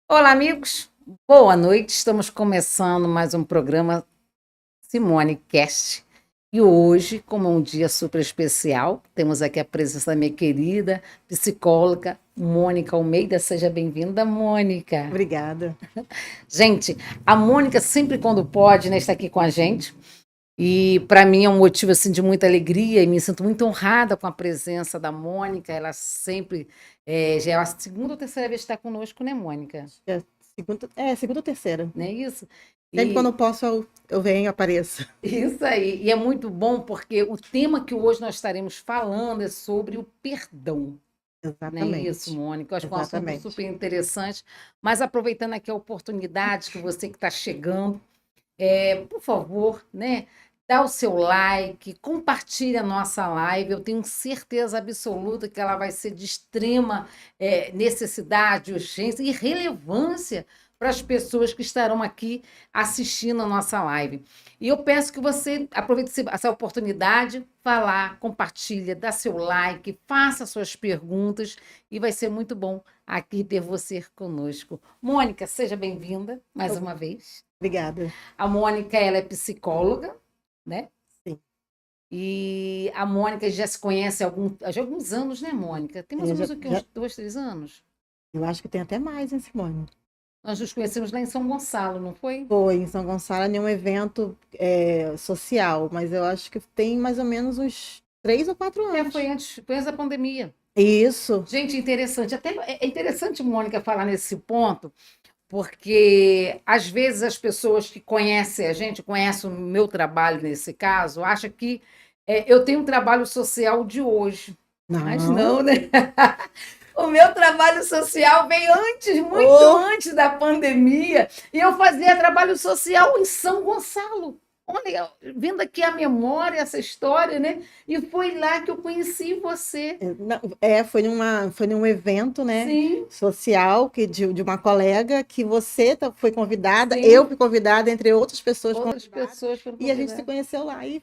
Olá, amigos. Boa noite. Estamos começando mais um programa Simone Cast. E hoje, como é um dia super especial, temos aqui a presença da minha querida psicóloga Mônica Almeida. Seja bem-vinda, Mônica. Obrigada. Gente, a Mônica sempre quando pode, né, está aqui com a gente. E para mim é um motivo assim de muita alegria e me sinto muito honrada com a presença da Mônica. Ela sempre já é a segunda ou terceira vez que está conosco, né, Mônica? Segunda ou terceira. Não é isso? Sempre quando eu posso, eu venho, apareço. Isso aí. E é muito bom porque o tema que hoje nós estaremos falando é sobre o perdão. Não é Exatamente. isso, Mônica? Eu acho que é um assunto Exatamente. super interessante. Mas aproveitando aqui a oportunidade que você que está chegando, por favor, né? Dá o seu like, compartilhe a nossa live. Eu tenho certeza absoluta que ela vai ser de extrema necessidade, urgência e relevância para as pessoas que estarão aqui assistindo a nossa live. E eu peço que você aproveite essa oportunidade, vá lá, compartilha, dá seu like, faça suas perguntas e vai ser muito bom aqui ter você conosco. Mônica, seja bem-vinda mais uma vez. Obrigada. A Mônica, ela é psicóloga, né? Sim. E a Mônica já se conhece há alguns anos, né, Mônica? Tem mais ou menos uns 2, 3 anos? Eu acho que tem até mais, hein, Simone? Nós nos conhecemos lá em São Gonçalo, não foi? Foi, em São Gonçalo, em um evento social, mas eu acho que tem mais ou menos uns 3 ou 4 anos. Foi antes da pandemia. Isso. Gente, interessante. Até é interessante, Mônica, falar nesse ponto, porque às vezes as pessoas que conhecem a gente, conhecem o meu trabalho nesse caso, acham que eu tenho um trabalho social de hoje. Não. Mas não, né? O meu trabalho social veio antes, muito antes da pandemia, e eu fazia trabalho social em São Gonçalo. Olha, vendo aqui a memória, essa história, né? E foi lá que eu conheci você. Foi num evento, né? Sim. Social de uma colega que você foi convidada, Sim. Eu fui convidada, entre outras pessoas. Outras pessoas foram convidadas. E a gente se conheceu lá e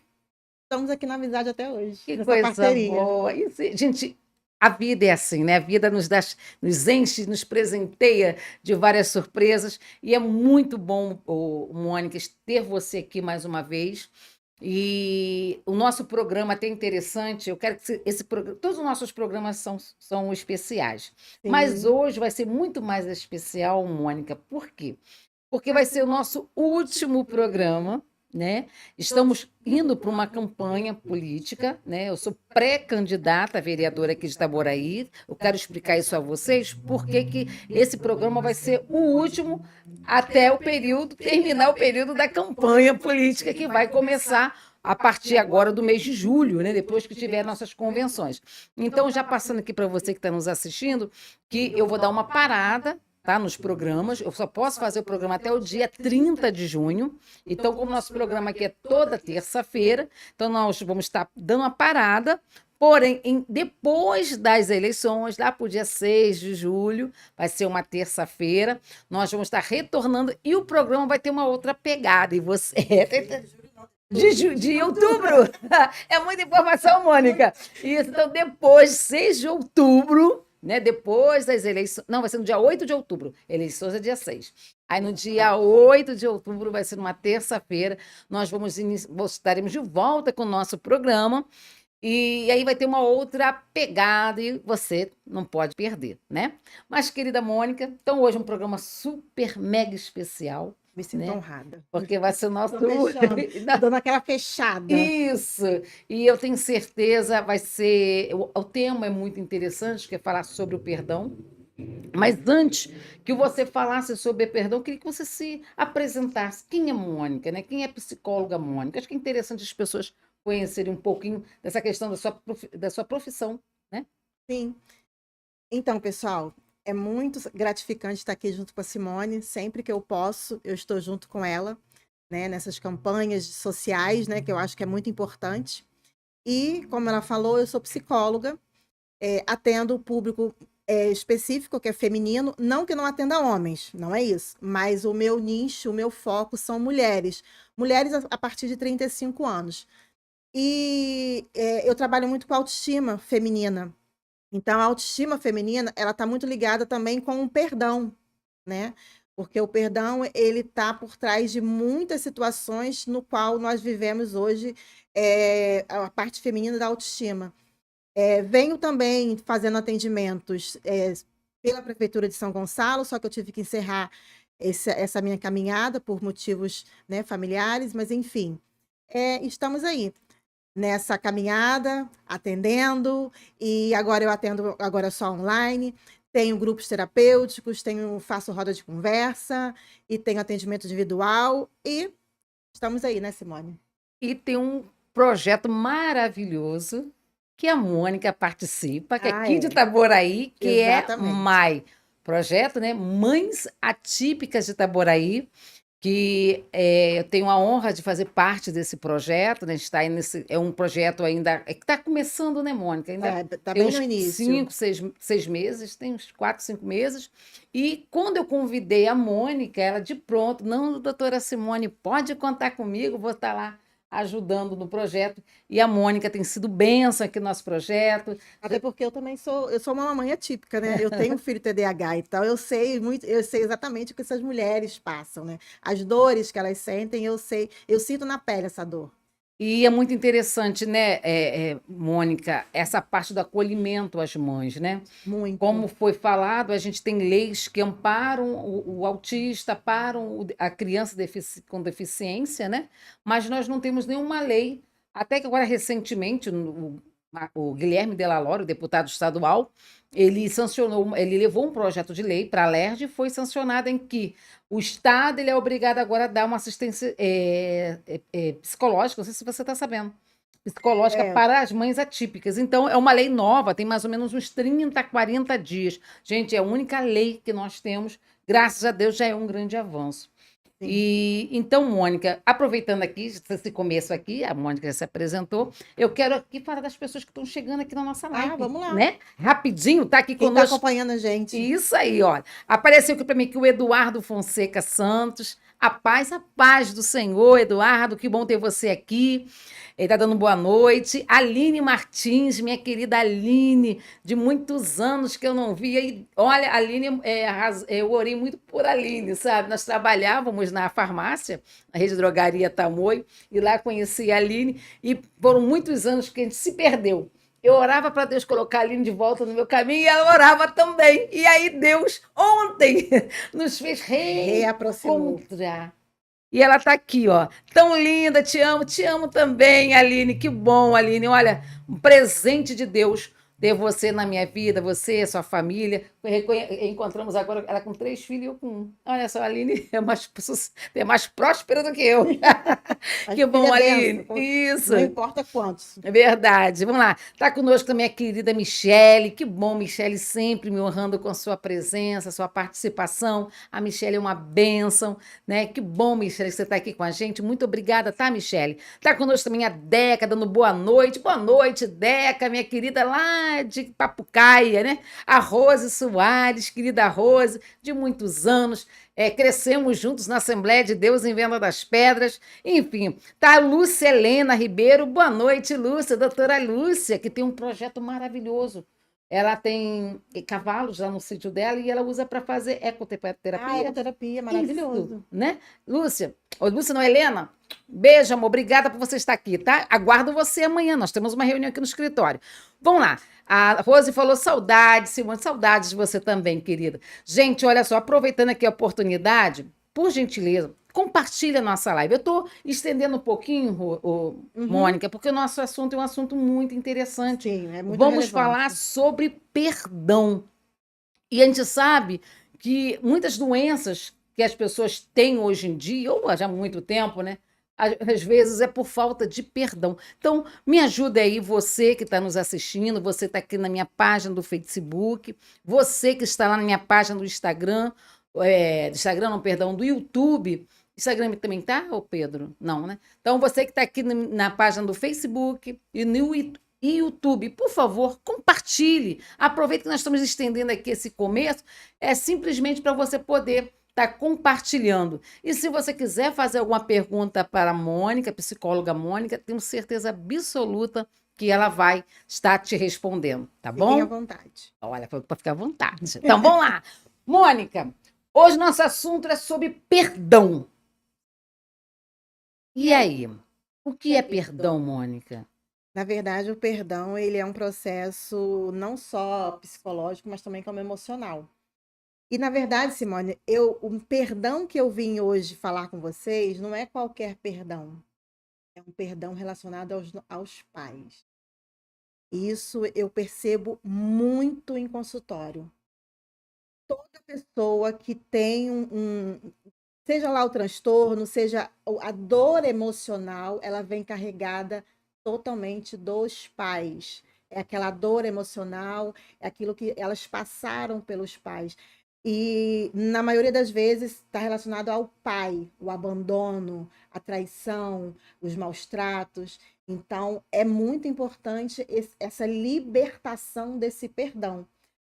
estamos aqui na amizade até hoje. Que nessa coisa parceria. boa. Isso, gente, a vida é assim, né? A vida nos enche, nos presenteia de várias surpresas. E é muito bom, Mônica, ter você aqui mais uma vez. E o nosso programa é até interessante. Eu quero que todos os nossos programas são especiais. Sim. Mas hoje vai ser muito mais especial, Mônica. Por quê? Porque vai ser o nosso último programa. Né? Estamos indo para uma campanha política, né? Eu sou pré-candidata a vereadora aqui de Itaboraí. Eu quero explicar isso a vocês, porque que esse programa vai ser o último até terminar o período da campanha política, que vai começar a partir agora do mês de julho, né? Depois que tiver nossas convenções. Então, já passando aqui para você que está nos assistindo, que eu vou dar uma parada, tá, nos programas. Eu só posso fazer o programa até o dia 30 de junho. Então, como nosso programa aqui é toda terça-feira, então nós vamos estar dando uma parada. Porém, depois das eleições, lá para o dia 6 de julho, vai ser uma terça-feira, nós vamos estar retornando e o programa vai ter uma outra pegada. E você... De outubro! É muita informação, Mônica. Isso, então, depois, 6 de outubro... Né? Depois das eleições... Não, vai ser no dia 8 de outubro. Eleições é dia 6. Aí, no dia 8 de outubro, vai ser uma terça-feira, nós estaremos de volta com o nosso programa. E aí vai ter uma outra pegada e você não pode perder, né? Mas, querida Mônica, então hoje é um programa super mega especial. Me sinto honrada. Porque vai ser o nosso... Dando aquela fechada. Isso! E eu tenho certeza, vai ser... O tema é muito interessante, que é falar sobre o perdão. Mas antes que você falasse sobre perdão, eu queria que você se apresentasse. Quem é Mônica, né? Quem é a psicóloga Mônica? Acho que é interessante as pessoas conhecerem um pouquinho dessa questão da sua profissão, né? Sim. Então, pessoal... É muito gratificante estar aqui junto com a Simone. Sempre que eu posso, eu estou junto com ela, né, nessas campanhas sociais, né, que eu acho que é muito importante. E, como ela falou, eu sou psicóloga, atendo o público específico, que é feminino, não que não atenda homens, não é isso. Mas o meu nicho, o meu foco são mulheres. Mulheres a partir de 35 anos. E eu trabalho muito com autoestima feminina. Então, a autoestima feminina, ela está muito ligada também com o perdão, né? Porque o perdão, ele está por trás de muitas situações no qual nós vivemos hoje, a parte feminina da autoestima. Venho também fazendo atendimentos pela Prefeitura de São Gonçalo, só que eu tive que encerrar essa minha caminhada por motivos, né, familiares, mas enfim, estamos aí nessa caminhada, atendendo, e agora eu atendo agora só online. Tenho grupos terapêuticos, faço roda de conversa e tenho atendimento individual e estamos aí, né, Simone? E tem um projeto maravilhoso que a Mônica participa, que é aqui de Itaboraí, que é Exatamente. MAI, projeto, né? Mães Atípicas de Itaboraí, que eu tenho a honra de fazer parte desse projeto, né? A gente está aí é um projeto ainda que está começando, né, Mônica? Ainda Tá tem bem uns no início. 5, 6 meses, tem uns 4, 5 meses. E quando eu convidei a Mônica, ela de pronto, não, doutora Simone, pode contar comigo, vou estar lá ajudando no projeto. E a Mônica tem sido bênção aqui no nosso projeto. Até porque eu sou uma mamãe atípica, né? Eu tenho um filho TDAH e tal, eu sei exatamente o que essas mulheres passam, né? As dores que elas sentem, eu sinto na pele essa dor. E é muito interessante, né, Mônica, essa parte do acolhimento às mães, né? Muito. Como foi falado, a gente tem leis que amparam o autista, amparam a criança com deficiência, né? Mas nós não temos nenhuma lei, até que agora recentemente o Guilherme Della Lore, o deputado estadual, ele levou um projeto de lei para a LERJ e foi sancionado em que o Estado ele é obrigado agora a dar uma assistência psicológica, não sei se você está sabendo, psicológica para as mães atípicas. Então, é uma lei nova, tem mais ou menos uns 30, 40 dias. Gente, é a única lei que nós temos, graças a Deus, já é um grande avanço. Sim. E então, Mônica, aproveitando aqui, esse começo aqui, a Mônica já se apresentou, eu quero aqui falar das pessoas que estão chegando aqui na nossa live. Vamos lá. Né? Rapidinho, tá aqui Quem conosco. está acompanhando a gente. Isso aí, ó. Apareceu aqui para mim que o Eduardo Fonseca Santos. A paz do Senhor, Eduardo, que bom ter você aqui. Ele está dando boa noite. Aline Martins, minha querida Aline, de muitos anos que eu não via. E, olha, Aline, eu orei muito por Aline, sabe? Nós trabalhávamos na farmácia, na rede drogaria Tamoio, e lá conheci a Aline, e foram muitos anos que a gente se perdeu. Eu orava para Deus colocar a Aline de volta no meu caminho e ela orava também. E aí Deus, ontem, nos fez reencontrar. E ela está aqui, ó. Tão linda, te amo também, Aline. Que bom, Aline. Olha, um presente de Deus ter você na minha vida, você, sua família. Encontramos agora ela com 3 filhos e eu com 1. Olha só, a Aline é mais próspera do que eu. Que bom, Aline. Isso. Não importa quantos. É verdade. Vamos lá. Está conosco também a querida Michele. Que bom, Michele, sempre me honrando com sua presença, sua participação. A Michele é uma bênção, né? Que bom, Michele, que você está aqui com a gente. Muito obrigada, tá, Michele? Está conosco também a Deca, dando boa noite. Boa noite, Deca, minha querida lá de Papucaia, né? A Rose Soares, querida Rose, de muitos anos. Crescemos juntos na Assembleia de Deus em Venda das Pedras. Enfim, tá a Lúcia Helena Ribeiro. Boa noite, Lúcia, doutora Lúcia, que tem um projeto maravilhoso. Ela tem cavalos lá no sítio dela e ela usa para fazer ecoterapia. Ecoterapia, maravilhoso. Isso, né? Lúcia, Lúcia não, Helena, beijo, amor, obrigada por você estar aqui, tá? Aguardo você amanhã, nós temos uma reunião aqui no escritório. Vamos lá, a Rose falou saudades, Simone, saudades de você também, querida. Gente, olha só, aproveitando aqui a oportunidade, por gentileza, compartilha a nossa live. Eu estou estendendo um pouquinho, Mônica, porque o nosso assunto é um assunto muito interessante. Sim, é muito Vamos relevante. falar sobre perdão. E a gente sabe que muitas doenças que as pessoas têm hoje em dia, ou já há muito tempo, né? Às vezes é por falta de perdão. Então, me ajuda aí, você que está nos assistindo, você está aqui na minha página do Facebook, você que está lá na minha página do Instagram, do YouTube. Instagram também tá, ô Pedro? Não, né? Então, você que está aqui na página do Facebook e no YouTube, por favor, compartilhe. Aproveite que nós estamos estendendo aqui esse começo, simplesmente para você poder está compartilhando. E se você quiser fazer alguma pergunta para a Mônica, psicóloga Mônica, tenho certeza absoluta que ela vai estar te respondendo, tá Fiquem à bom? vontade. Olha, foi para ficar à vontade. Então, vamos lá. Mônica, hoje nosso assunto é sobre perdão. E aí? O que é perdão, Mônica? Na verdade, o perdão, ele é um processo não só psicológico, mas também como emocional. E na verdade, Simone, o perdão que eu vim hoje falar com vocês não é qualquer perdão. É um perdão relacionado aos pais. Isso eu percebo muito em consultório. Toda pessoa que tem seja lá o transtorno, seja a dor emocional, ela vem carregada totalmente dos pais. É aquela dor emocional, é aquilo que elas passaram pelos pais. E, na maioria das vezes, está relacionado ao pai, o abandono, a traição, os maus tratos. Então, é muito importante essa libertação desse perdão.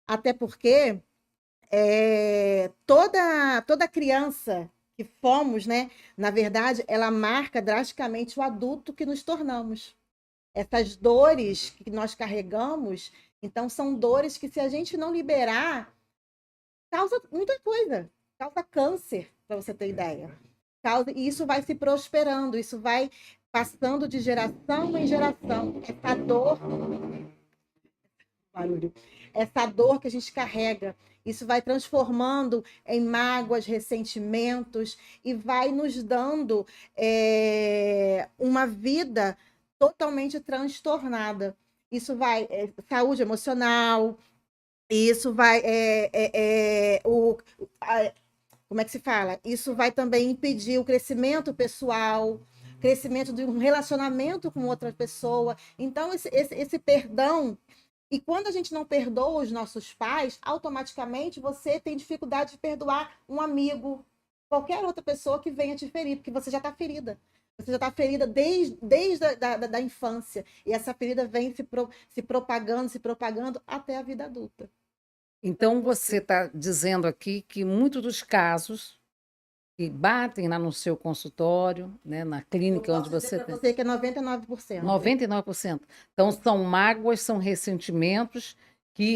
Até porque toda criança que fomos, né, na verdade, ela marca drasticamente o adulto que nos tornamos. Essas dores que nós carregamos, então, são dores que, se a gente não liberar, causa muita coisa. Causa câncer, para você ter ideia. E isso vai se prosperando, isso vai passando de geração em geração. Essa dor, barulho, essa dor que a gente carrega, isso vai transformando em mágoas, ressentimentos e vai nos dando uma vida totalmente transtornada. Isso vai, saúde emocional, isso vai, como é que se fala? Isso vai também impedir o crescimento pessoal, crescimento de um relacionamento com outra pessoa. Então, esse perdão. E quando a gente não perdoa os nossos pais, automaticamente você tem dificuldade de perdoar um amigo, qualquer outra pessoa que venha te ferir, porque você já está ferida. Você já está ferida desde a infância. E essa ferida vem se propagando até a vida adulta. Então, você está dizendo aqui que muitos dos casos que batem lá no seu consultório, né, na clínica onde você Para tem. você que é 99%. 99%. Então, são mágoas, são ressentimentos,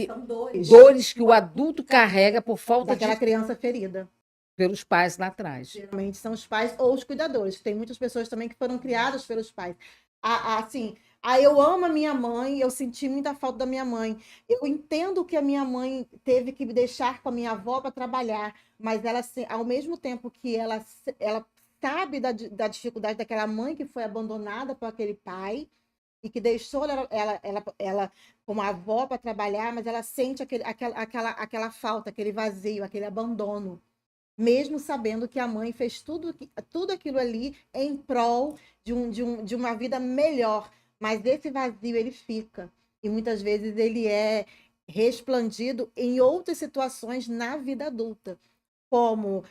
São dores. dores que o adulto carrega por falta Daquela de criança ferida. pelos pais lá atrás. Geralmente são os pais ou os cuidadores. Tem muitas pessoas também que foram criadas pelos pais. Assim, eu amo a minha mãe, eu senti muita falta da minha mãe. Eu entendo que a minha mãe teve que me deixar com a minha avó para trabalhar, mas ela, ao mesmo tempo que ela sabe da dificuldade daquela mãe que foi abandonada por aquele pai e que deixou ela como avó para trabalhar, mas ela sente aquela falta, aquele vazio, aquele abandono, mesmo sabendo que a mãe fez tudo aquilo ali em prol de uma vida melhor. Mas esse vazio, ele fica. E muitas vezes ele é resplandido em outras situações na vida adulta, como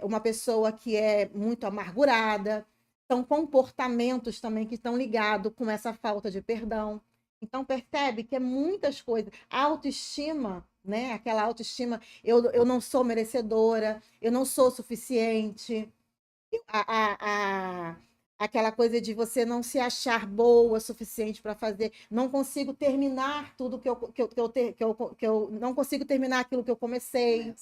uma pessoa que é muito amargurada. São comportamentos também que estão ligados com essa falta de perdão. Então, percebe que é muitas coisas. A autoestima, né? Aquela autoestima, eu não sou merecedora, eu não sou suficiente. A, a, Aquela coisa de você não se achar boa o suficiente para fazer, não consigo terminar tudo que eu não consigo terminar aquilo que eu comecei.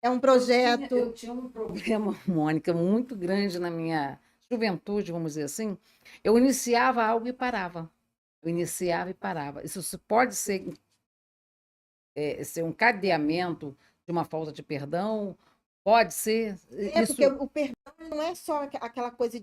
É um projeto. Eu tinha um problema, Mônica, muito grande na minha juventude, vamos dizer assim. Eu iniciava algo e parava. Eu iniciava e parava. Isso pode ser um cadeamento de uma falta de perdão, pode ser. Isso Porque o perdão não é só aquela coisa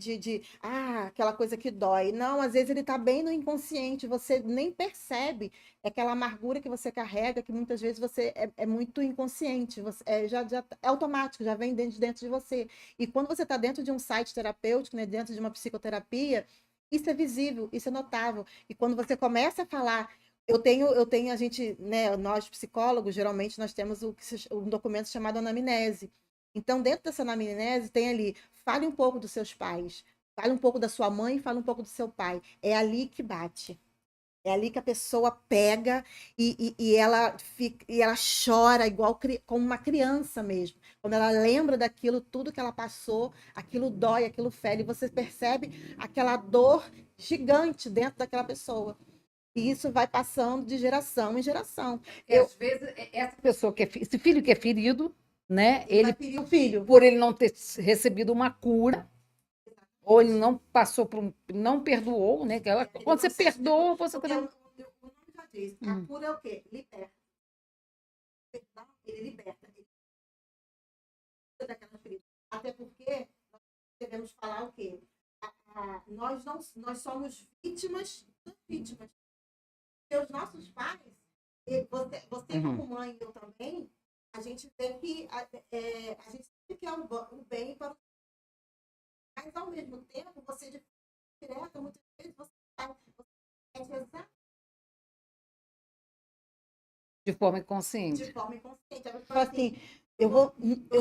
aquela coisa que dói. Não, às vezes ele está bem no inconsciente, você nem percebe. É aquela amargura que você carrega, que muitas vezes você é muito inconsciente, já é automático, já vem dentro de você. E quando você está dentro de um site terapêutico, né, dentro de uma psicoterapia, isso é visível, isso é notável. E quando você começa a falar. A gente, né, nós psicólogos, geralmente nós temos um documento chamado anamnese. Então, dentro dessa anamnese, tem ali, fale um pouco dos seus pais, fale um pouco da sua mãe, fale um pouco do seu pai. É ali que bate. É ali que a pessoa pega e ela fica, e ela chora igual como uma criança mesmo. Quando ela lembra daquilo, tudo que ela passou, aquilo dói, aquilo fere, e você percebe aquela dor gigante dentro daquela pessoa. E isso vai passando de geração em geração. Às vezes, essa pessoa esse filho que é ferido, né? Ele vai Ele, ferir o filho. por ele não ter recebido uma cura, ou ele não passou por não perdoou, né? Quando você perdoa, você Porque também. o nome já diz, a cura é o quê? Liberta. Perdão, ele liberta. Ele cura daquela ferida. Até porque nós devemos falar o quê? Nós somos vítimas das vítimas. Porque os nossos pais, você como mãe e eu também, a gente tem que a gente sempre quer o bem para o, mas ao mesmo tempo você direta muitas vezes você exatamente De forma inconsciente. de forma inconsciente. Ela fala assim, eu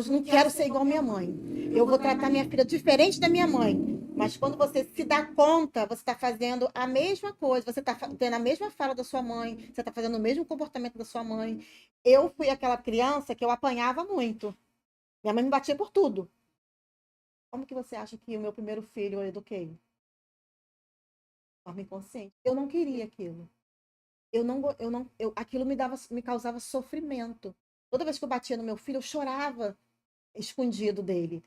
não quero ser igual minha mãe. Eu vou tratar minha filha diferente da minha mãe. Mas quando você se dá conta, você está fazendo a mesma coisa, você está tendo a mesma fala da sua mãe, você está fazendo o mesmo comportamento da sua mãe. Eu fui aquela criança que eu apanhava muito. Minha mãe me batia por tudo. Como que você acha que o meu primeiro filho eu eduquei? De forma inconsciente. Eu não queria aquilo. Aquilo me causava sofrimento. Toda vez que eu batia no meu filho, eu chorava escondido dele.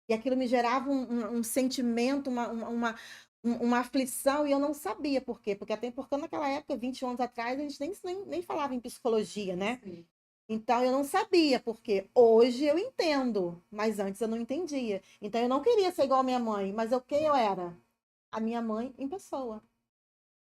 E aquilo me gerava um sentimento, uma aflição, e eu não sabia por quê. Porque até porque naquela época, 20 anos atrás, a gente nem falava em psicologia, né? Sim. Então eu não sabia porque hoje eu entendo, mas antes eu não entendia. Então eu não queria ser igual a minha mãe, mas quem eu era? A minha mãe em pessoa.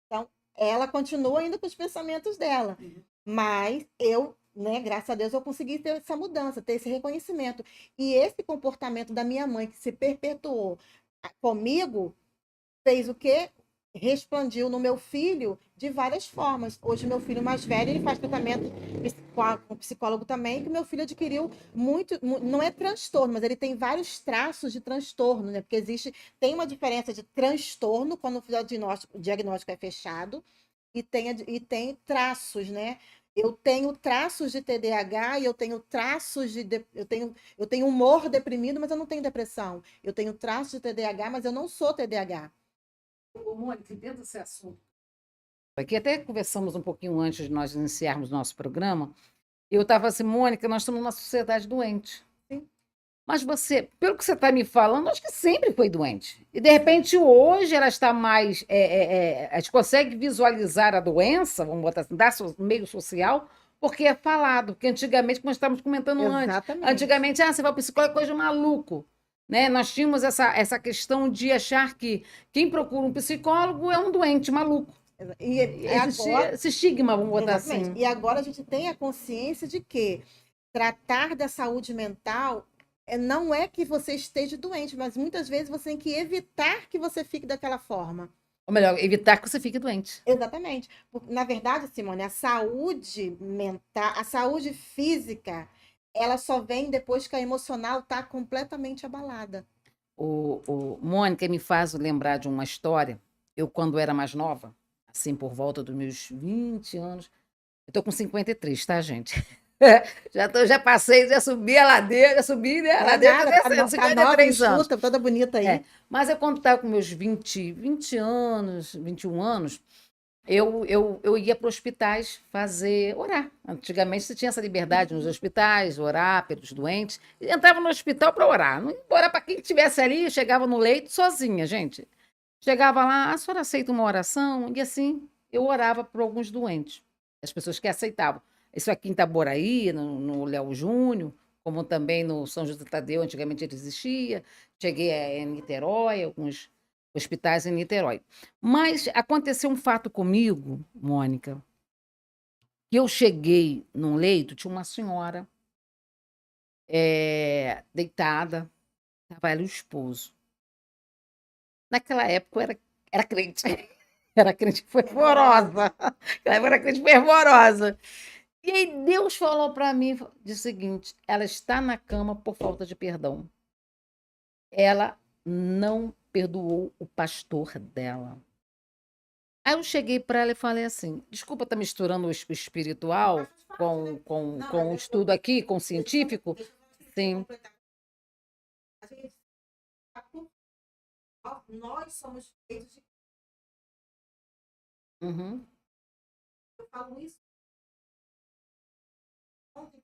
Então, ela continua ainda com os pensamentos dela. Mas eu, né, graças a Deus, eu consegui ter essa mudança, ter esse reconhecimento. E esse comportamento da minha mãe, que se perpetuou comigo, fez o quê? Resplandiu no meu filho de várias formas. Hoje, meu filho mais velho, ele faz tratamento com psicólogo também, que meu filho adquiriu não é transtorno, mas ele tem vários traços de transtorno, né? Porque tem uma diferença de transtorno quando o diagnóstico é fechado e tem traços, né? Eu tenho traços de TDAH e eu tenho traços eu tenho humor deprimido, mas eu não tenho depressão. Eu tenho traços de TDAH, mas eu não sou TDAH. Ô, Mônica, dentro desse assunto, aqui até conversamos um pouquinho antes de nós iniciarmos nosso programa, eu estava assim, Mônica, nós estamos numa sociedade doente. Sim. Mas você, pelo que você está me falando, acho que sempre foi doente. E, de repente, hoje ela está mais. A gente consegue visualizar a doença, vamos botar assim, no meio social, porque é falado. Porque antigamente, como nós estávamos comentando antes, Exatamente. antigamente, você vai ao psicólogo, é coisa de maluco. Né? Nós tínhamos essa questão de achar que quem procura um psicólogo é um doente maluco. Agora, Esse estigma, vamos botar exatamente. assim. E agora a gente tem a consciência de que tratar da saúde mental não é que você esteja doente, mas muitas vezes você tem que evitar que você fique daquela forma. Ou melhor, evitar que você fique doente. Exatamente. Na verdade, Simone, a saúde mental, a saúde física, ela só vem depois que a emocional está completamente abalada. O Mônica me faz lembrar de uma história. Eu, quando era mais nova, assim, por volta dos meus 20 anos, eu tô com 53, tá, gente? Já passei, já subi a ladeira, já subi, né? A Não é ladeira nada, tá descendo, tá nova, 53 anos. enxuta, toda bonita aí. É, mas eu, quando estava com meus 20 anos, 21 anos, eu ia para hospitais orar. Antigamente você tinha essa liberdade nos hospitais, orar pelos doentes. Eu entrava no hospital para orar. Não ia orar para quem estivesse ali, eu chegava no leito sozinha, gente. Chegava lá, a senhora aceita uma oração? E assim, eu orava por alguns doentes. As pessoas que aceitavam. Isso aqui em Itaboraí, no Léo Júnior, como também no São José Tadeu, antigamente ele existia. Cheguei em Niterói, alguns hospitais em Niterói. Mas aconteceu um fato comigo, Mônica, que eu cheguei num leito, tinha uma senhora deitada, estava ela e o esposo. Naquela época eu era crente. Era crente fervorosa. Eu era crente fervorosa. E aí Deus falou para mim o seguinte: ela está na cama por falta de perdão. Ela não perdoou o pastor dela. Aí eu cheguei para ela e falei assim: desculpa estar misturando o espiritual Mas faz parte, né? Não, com o mas estudo aqui, com o deixa eu científico. deixa eu Sim. completar. A gente, nós somos feitos de. Uhum, Eu falo isso ontem.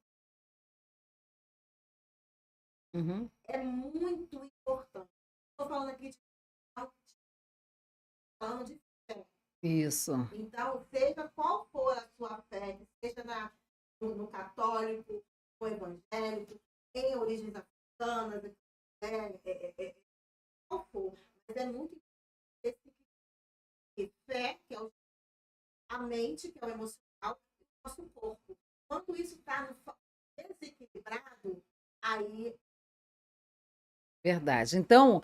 uhum. É muito importante. Estou falando aqui de falando de fé. Isso. Então, seja qual for a sua fé, seja no católico, no evangélico, em origens africanas, qual for. Mas é muito importante que fé, que é a mente, que é o emocional, e o nosso corpo. Quando isso está desequilibrado, aí. Verdade. Então,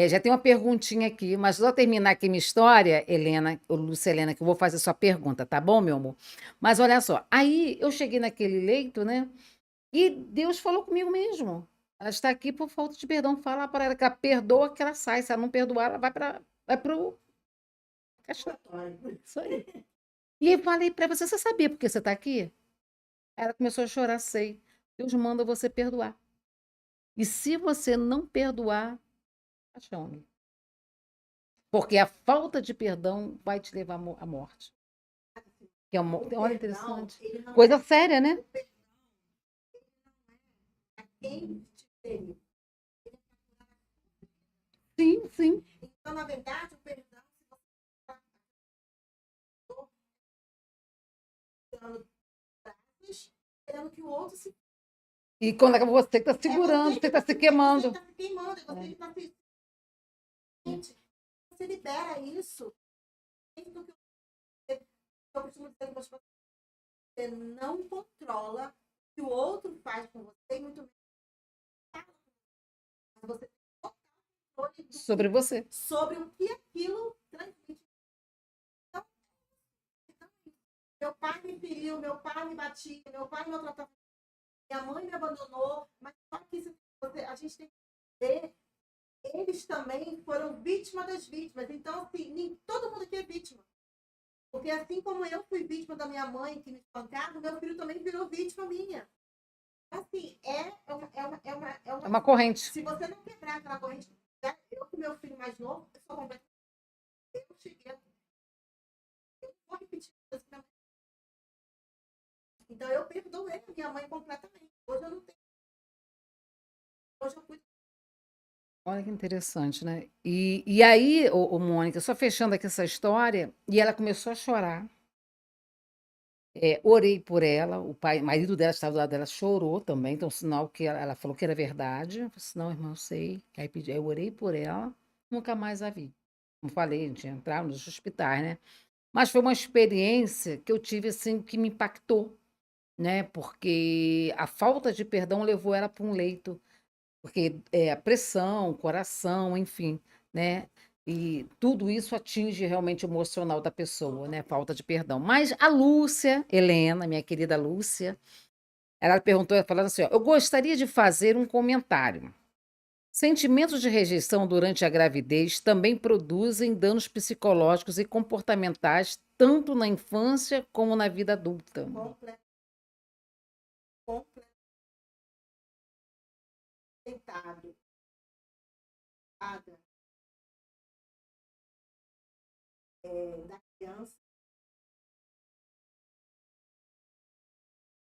já tem uma perguntinha aqui, mas só terminar aqui minha história, Helena, ou Lúcia Helena, que eu vou fazer sua pergunta, tá bom, meu amor? Mas olha só, aí eu cheguei naquele leito, né? E Deus falou comigo mesmo. Ela está aqui por falta de perdão. Fala para ela que ela perdoa que ela sai. Se ela não perdoar, ela vai pro caixão. Isso aí. E eu falei para você, você sabia por que você está aqui? Aí ela começou a chorar, sei. Deus manda você perdoar. E se você não perdoar, caixão. Porque a falta de perdão vai te levar à morte. Que é olha, Perdão, interessante. ele não Coisa é séria, né? quem te feriu. Sim, sim. Então, na verdade, o perdão, se você está dando pratos, esperando que o outro se. E quando é você que está É segurando, você você que está está se se, é você que queimando. tá se queimando, é você que está se. Gente, você libera isso. Dentro do que eu costumo dizer para você não controla o que o outro faz com você, muito menos fala. Mas você tem controle Sobre você. sobre o que aquilo transmite. Então, então, meu pai me feriu, meu pai me batia, meu pai me maltratava, minha mãe me abandonou, mas só que a gente tem que ver, eles também foram vítimas das vítimas. Então, assim, todo mundo aqui é vítima. Porque assim como eu fui vítima da minha mãe que me espancava, meu filho também virou vítima minha. Assim, É uma corrente. se você não quebrar aquela corrente, eu com meu filho mais novo, eu sou completamente. Eu cheguei a. Eu vou repetir isso. Então eu perdoei a minha mãe completamente. Hoje eu não tenho. Hoje eu cuido. Olha que interessante, né? E aí, Mônica, só fechando aqui essa história, e ela começou a chorar. Orei por ela, o marido dela estava do lado dela, chorou também, então sinal que ela falou que era verdade. Eu falei assim, não, irmão, eu sei. Aí eu orei por ela, nunca mais a vi. Como falei, a gente ia entrar nos hospitais, né? Mas foi uma experiência que eu tive, assim, que me impactou, né? Porque a falta de perdão levou ela para um leito. Porque a pressão, coração, enfim, né? E tudo isso atinge realmente o emocional da pessoa, né? Falta de perdão. Mas a Lúcia, Helena, minha querida Lúcia, ela perguntou, falando assim: ó, eu gostaria de fazer um comentário. Sentimentos de rejeição durante a gravidez também produzem danos psicológicos e comportamentais, tanto na infância como na vida adulta. Completamente tentado. Da criança,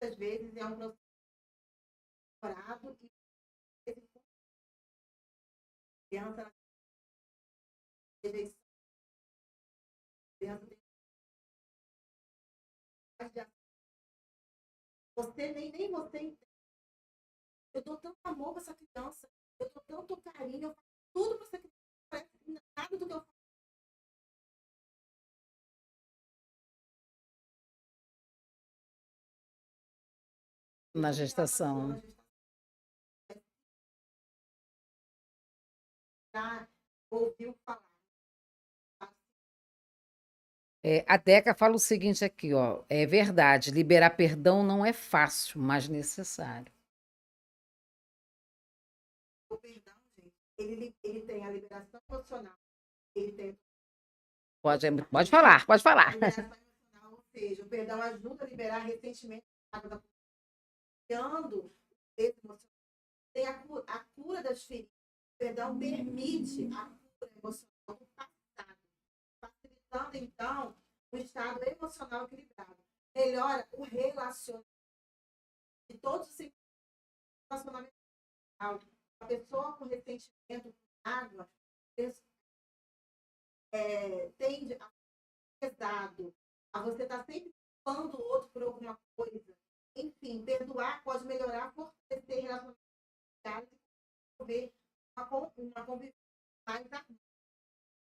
às vezes é um processo demorado e a criança, rejeição, a criança tem você nem você entende. Eu dou tanto amor para essa criança, eu dou tanto carinho, eu faço tudo para essa criança, parece que nada do que eu faço. Na Tudo que ela passou na gestação. gestação, já ouviu falar. A Deca fala o seguinte aqui, ó, é verdade, liberar perdão não é fácil, mas necessário. O perdão, gente, ele tem a liberação emocional, ele tem Pode falar, pode falar. Liberação emocional, ou seja, o perdão ajuda a liberar ressentimento criando o peso emocional. Tem a cura das feridas. O perdão permite a cura emocional do passado, facilitando, então, um estado emocional equilibrado. Melhora o relacionamento de todos os relacionamentos. A pessoa com ressentimento, com água, tende a pesado, a você estar sempre culpando o outro por alguma coisa. Enfim, perdoar pode melhorar, fortalecer relacionamentos e promover uma convivência mais harmônica.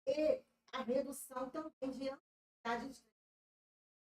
E a redução também de ansiedade e estresse.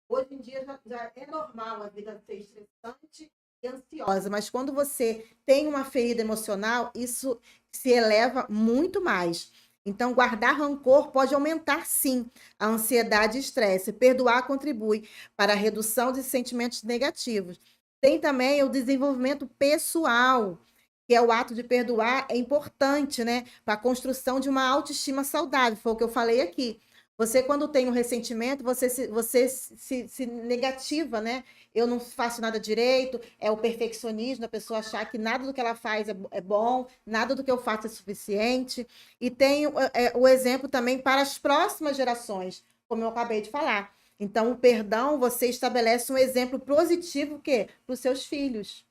Hoje em dia já é normal a vida ser estressante e ansiosa, mas quando você tem uma ferida emocional, isso se eleva muito mais. Então, guardar rancor pode aumentar, sim, a ansiedade e estresse. Perdoar contribui para a redução de sentimentos negativos. Tem também o desenvolvimento pessoal, que é o ato de perdoar, é importante, né, para a construção de uma autoestima saudável. Foi o que eu falei aqui. Você, quando tem um ressentimento, você se negativa, né? Eu não faço nada direito, é o perfeccionismo, a pessoa achar que nada do que ela faz é bom, nada do que eu faço é suficiente. E tem o exemplo também para as próximas gerações, como eu acabei de falar. Então, o perdão, você estabelece um exemplo positivo para os seus filhos.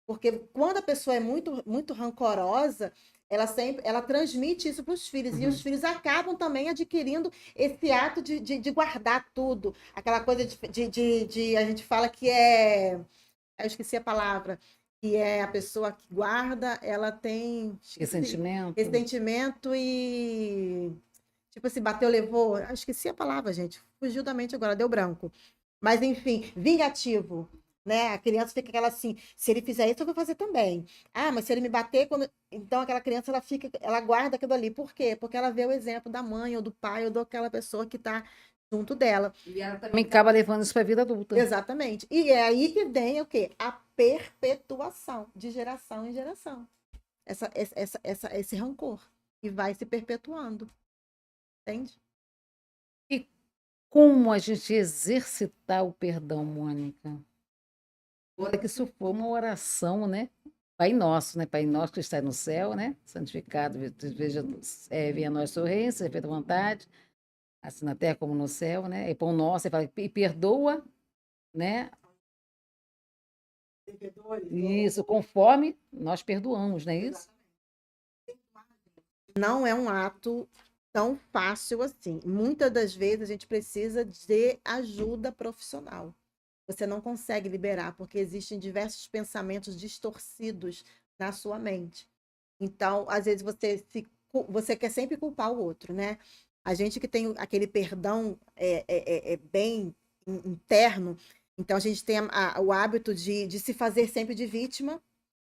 Porque quando a pessoa é muito, muito rancorosa, ela transmite isso para os filhos. E os filhos acabam também adquirindo esse ato de guardar tudo. Aquela coisa a gente fala que é. Eu esqueci a palavra. Que é a pessoa que guarda, ela tem. Ressentimento. Ressentimento e. Tipo assim, bateu, levou. Eu esqueci a palavra, gente. Fugiu da mente agora, deu branco. Mas, enfim, vingativo. Né? A criança fica aquela assim, se ele fizer isso, eu vou fazer também. Ah, mas se ele me bater, então aquela criança ela guarda aquilo ali. Por quê? Porque ela vê o exemplo da mãe ou do pai ou daquela pessoa que está junto dela. E ela também acaba levando isso para a vida adulta. Exatamente. E é aí que vem o quê? A perpetuação de geração em geração. Esse rancor. E vai se perpetuando. Entende? E como a gente exercitar o perdão, Mônica? Olha que isso for uma oração, né? Pai nosso, né? Pai nosso que está no céu, né? Santificado, venha a nós sua reino, seja feita a vontade, assim na terra como no céu, né? E pão nosso, você fala, e perdoa, né? Isso, conforme nós perdoamos, não é isso? Não é um ato tão fácil assim. Muitas das vezes a gente precisa de ajuda profissional. Você não consegue liberar, porque existem diversos pensamentos distorcidos na sua mente. Então, às vezes, você quer sempre culpar o outro, né? A gente que tem aquele perdão bem interno, então a gente tem o hábito de se fazer sempre de vítima,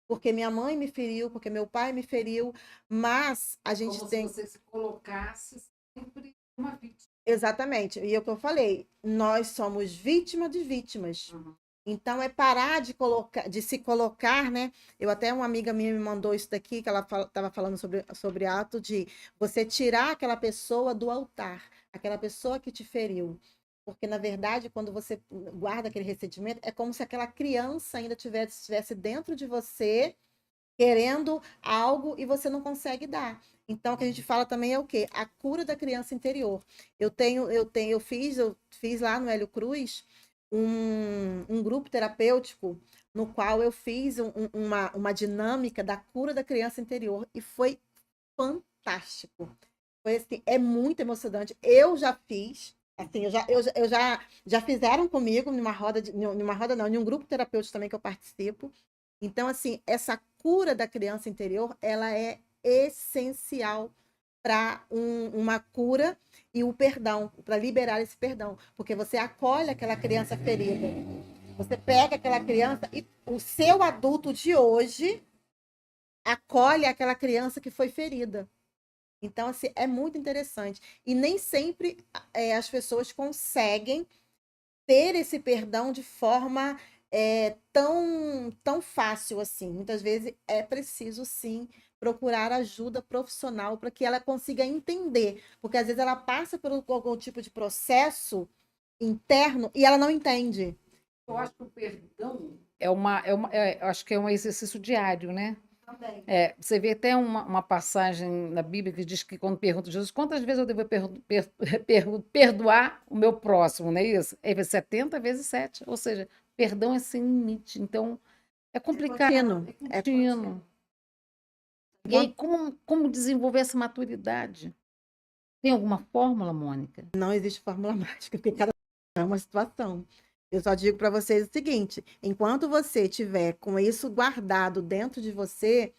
porque minha mãe me feriu, porque meu pai me feriu, mas a gente Como tem. se você se colocasse sempre uma vítima. Exatamente, e é o que eu falei, nós somos vítima de vítimas. Então, é parar de se colocar, né? Uma amiga minha me mandou isso daqui, que ela estava falando sobre ato de você tirar aquela pessoa do altar, aquela pessoa que te feriu. Porque, na verdade, quando você guarda aquele ressentimento, é como se aquela criança ainda estivesse dentro de você, querendo algo e você não consegue dar. Então, o que a gente fala também é o quê? A cura da criança interior. Eu fiz lá no Hélio Cruz um grupo terapêutico no qual eu fiz uma dinâmica da cura da criança interior e foi fantástico. Foi assim, é muito emocionante. Eu já fiz, assim, já fizeram comigo numa roda não, em um grupo terapêutico também que eu participo. Então, assim, essa cura da criança interior, ela é essencial para uma cura e o perdão, para liberar esse perdão. Porque você acolhe aquela criança ferida. Você pega aquela criança e o seu adulto de hoje acolhe aquela criança que foi ferida. Então, assim, é muito interessante. E nem sempre as pessoas conseguem ter esse perdão de forma é tão fácil assim. Muitas vezes é preciso, sim, procurar ajuda profissional para que ela consiga entender, porque às vezes ela passa por algum tipo de processo interno e ela não entende. Eu acho que o perdão eu acho que é um exercício diário, né? Também. Você vê até uma passagem na Bíblia que diz que quando pergunta a Jesus, quantas vezes eu devo perdoar o meu próximo, não é isso? Ele fala 70 vezes 7, ou seja, perdão é sem limite, então é complicado, Contínuo. é contínuo. E aí, como desenvolver essa maturidade? Tem alguma fórmula, Mônica? Não existe fórmula mágica, porque cada é uma situação. Eu só digo para vocês o seguinte: enquanto você tiver com isso guardado dentro de você,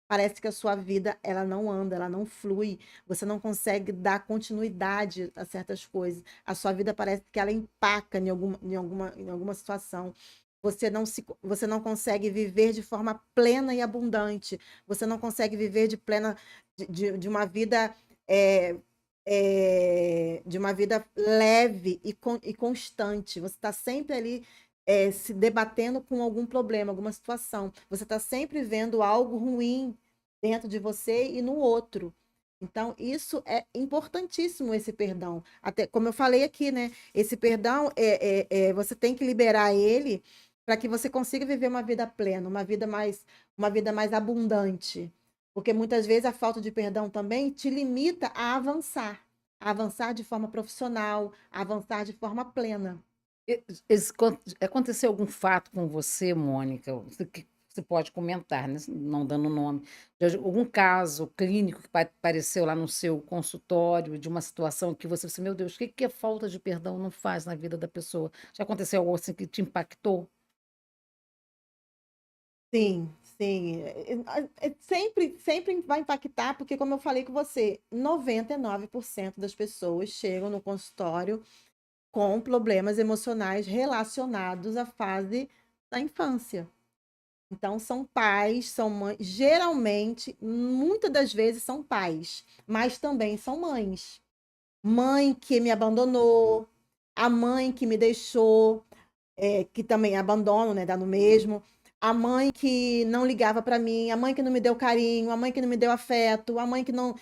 parece que a sua vida ela não anda, ela não flui. Você não consegue dar continuidade a certas coisas. A sua vida parece que ela empaca em alguma situação. Você não consegue viver de forma plena e abundante. Você não consegue viver de uma vida é, de uma vida leve e constante. Você está sempre ali se debatendo com algum problema, alguma situação. Você está sempre vendo algo ruim dentro de você e no outro. Então, isso é importantíssimo, esse perdão. Até como eu falei aqui, né? Esse perdão você tem que liberar ele para que você consiga viver uma vida plena, uma vida mais abundante. Porque muitas vezes a falta de perdão também te limita a avançar de forma profissional, a avançar de forma plena. Aconteceu algum fato com você, Mônica, que você pode comentar, né, não dando nome, de algum caso clínico que apareceu lá no seu consultório, de uma situação que você disse: "Meu Deus, o que que a falta de perdão não faz na vida da pessoa?" Já aconteceu algo assim que te impactou? Sim, sim. Sempre vai impactar, porque, como eu falei com você, 99% das pessoas chegam no consultório com problemas emocionais relacionados à fase da infância. Então, são pais, são mães, geralmente, muitas das vezes são pais, mas também são mães. Mãe que me abandonou, a mãe que me deixou, que também abandono, né, dá no mesmo. A mãe que não ligava para mim, a mãe que não me deu carinho, a mãe que não me deu afeto, a mãe que não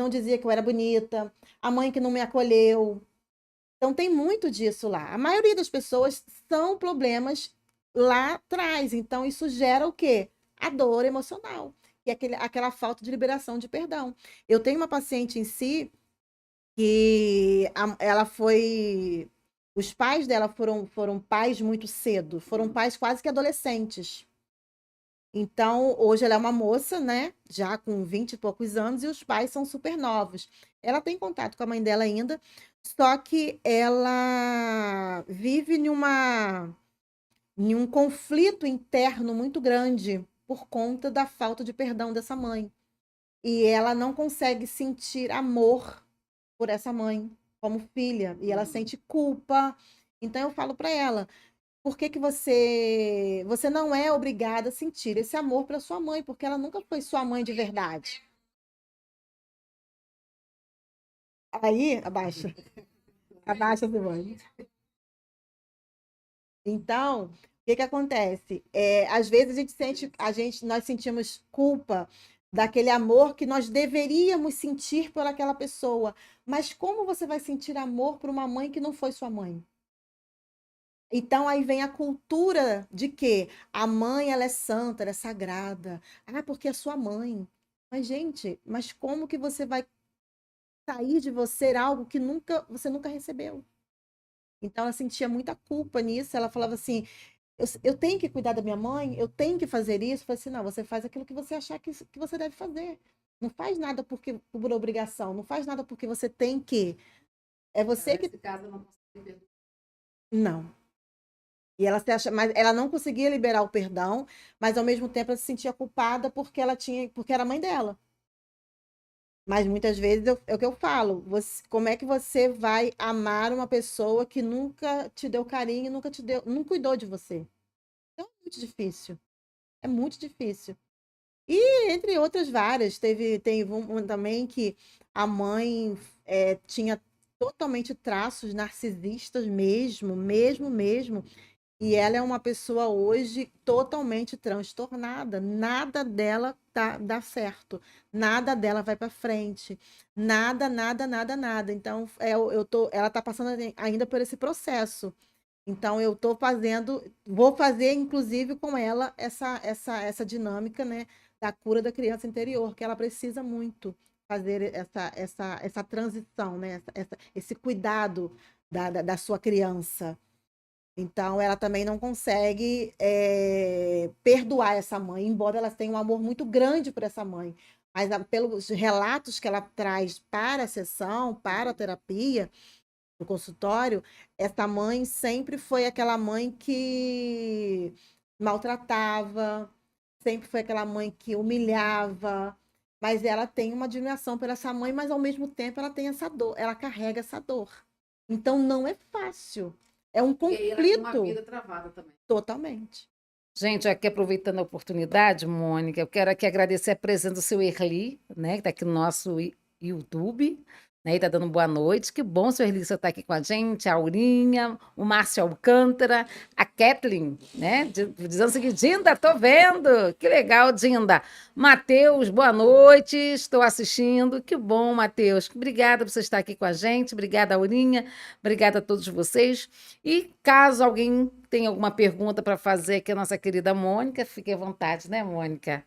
dizia que eu era bonita, a mãe que não me acolheu. Então tem muito disso lá. A maioria das pessoas são problemas lá atrás. Então isso gera o quê? A dor emocional. E aquela falta de liberação de perdão. Eu tenho uma paciente em si que ela foi. Os pais dela foram pais muito cedo, foram pais quase que adolescentes. Então, hoje ela é uma moça, né? Já com 20 e poucos anos, e os pais são super novos. Ela tem contato com a mãe dela ainda, só que ela vive em um conflito interno muito grande por conta da falta de perdão dessa mãe. E ela não consegue sentir amor por essa mãe como filha, e ela sente culpa. Então eu falo para ela: por que que você não é obrigada a sentir esse amor para sua mãe, porque ela nunca foi sua mãe de verdade. Aí, abaixa. Abaixa, Simone. Então, o que que acontece? Às vezes nós sentimos culpa daquele amor que nós deveríamos sentir por aquela pessoa. Mas como você vai sentir amor por uma mãe que não foi sua mãe? Então aí vem a cultura de que a mãe ela é santa, ela é sagrada. Ah, porque é sua mãe. Mas gente, mas como que você vai sair de você algo que você nunca recebeu? Então ela sentia muita culpa nisso. Ela falava assim: eu tenho que cuidar da minha mãe, eu tenho que fazer isso. Eu falei assim: não, você faz aquilo que você achar que você deve fazer. Não faz nada por obrigação, não faz nada porque você tem que. É você que. Nesse caso, eu não consigo perdoar. Não. E ela se acha, mas ela não conseguia liberar o perdão, mas ao mesmo tempo ela se sentia culpada porque era a mãe dela. Mas muitas vezes é o que eu falo, como é que você vai amar uma pessoa que nunca te deu carinho, não cuidou de você? Então é muito difícil. É muito difícil. E entre outras várias, tem um também que a mãe tinha totalmente traços narcisistas mesmo, mesmo, mesmo. E ela é uma pessoa hoje totalmente transtornada. Nada dela dá certo. Nada dela vai para frente. Nada, nada, nada, nada. Então, ela está passando ainda por esse processo. Então, eu estou fazendo, vou fazer, inclusive, com ela essa dinâmica, né, da cura da criança interior, que ela precisa muito fazer essa transição, né, esse cuidado da sua criança. Então, ela também não consegue perdoar essa mãe, embora ela tenha um amor muito grande por essa mãe. Mas pelos relatos que ela traz para a sessão, para a terapia, no consultório, essa mãe sempre foi aquela mãe que maltratava, sempre foi aquela mãe que humilhava. Mas ela tem uma admiração por essa mãe, mas ao mesmo tempo ela tem essa dor, ela carrega essa dor. Então não é fácil. É um conflito. E ela tem uma vida travada também. Totalmente. Gente, aqui aproveitando a oportunidade, Mônica, eu quero aqui agradecer a presença do seu Erli, né, que está aqui no nosso YouTube, né, e está dando boa noite. Que bom, seu Erli, você está aqui com a gente, a Aurinha, o Márcio Alcântara, a Kathleen, né, dizendo o seguinte, Dinda, tô vendo, que legal, Dinda. Matheus, boa noite, estou assistindo, que bom, Matheus. Obrigada por você estar aqui com a gente, obrigada, Aurinha, obrigada a todos vocês. E caso alguém tenha alguma pergunta para fazer aqui a nossa querida Mônica, fique à vontade, né, Mônica?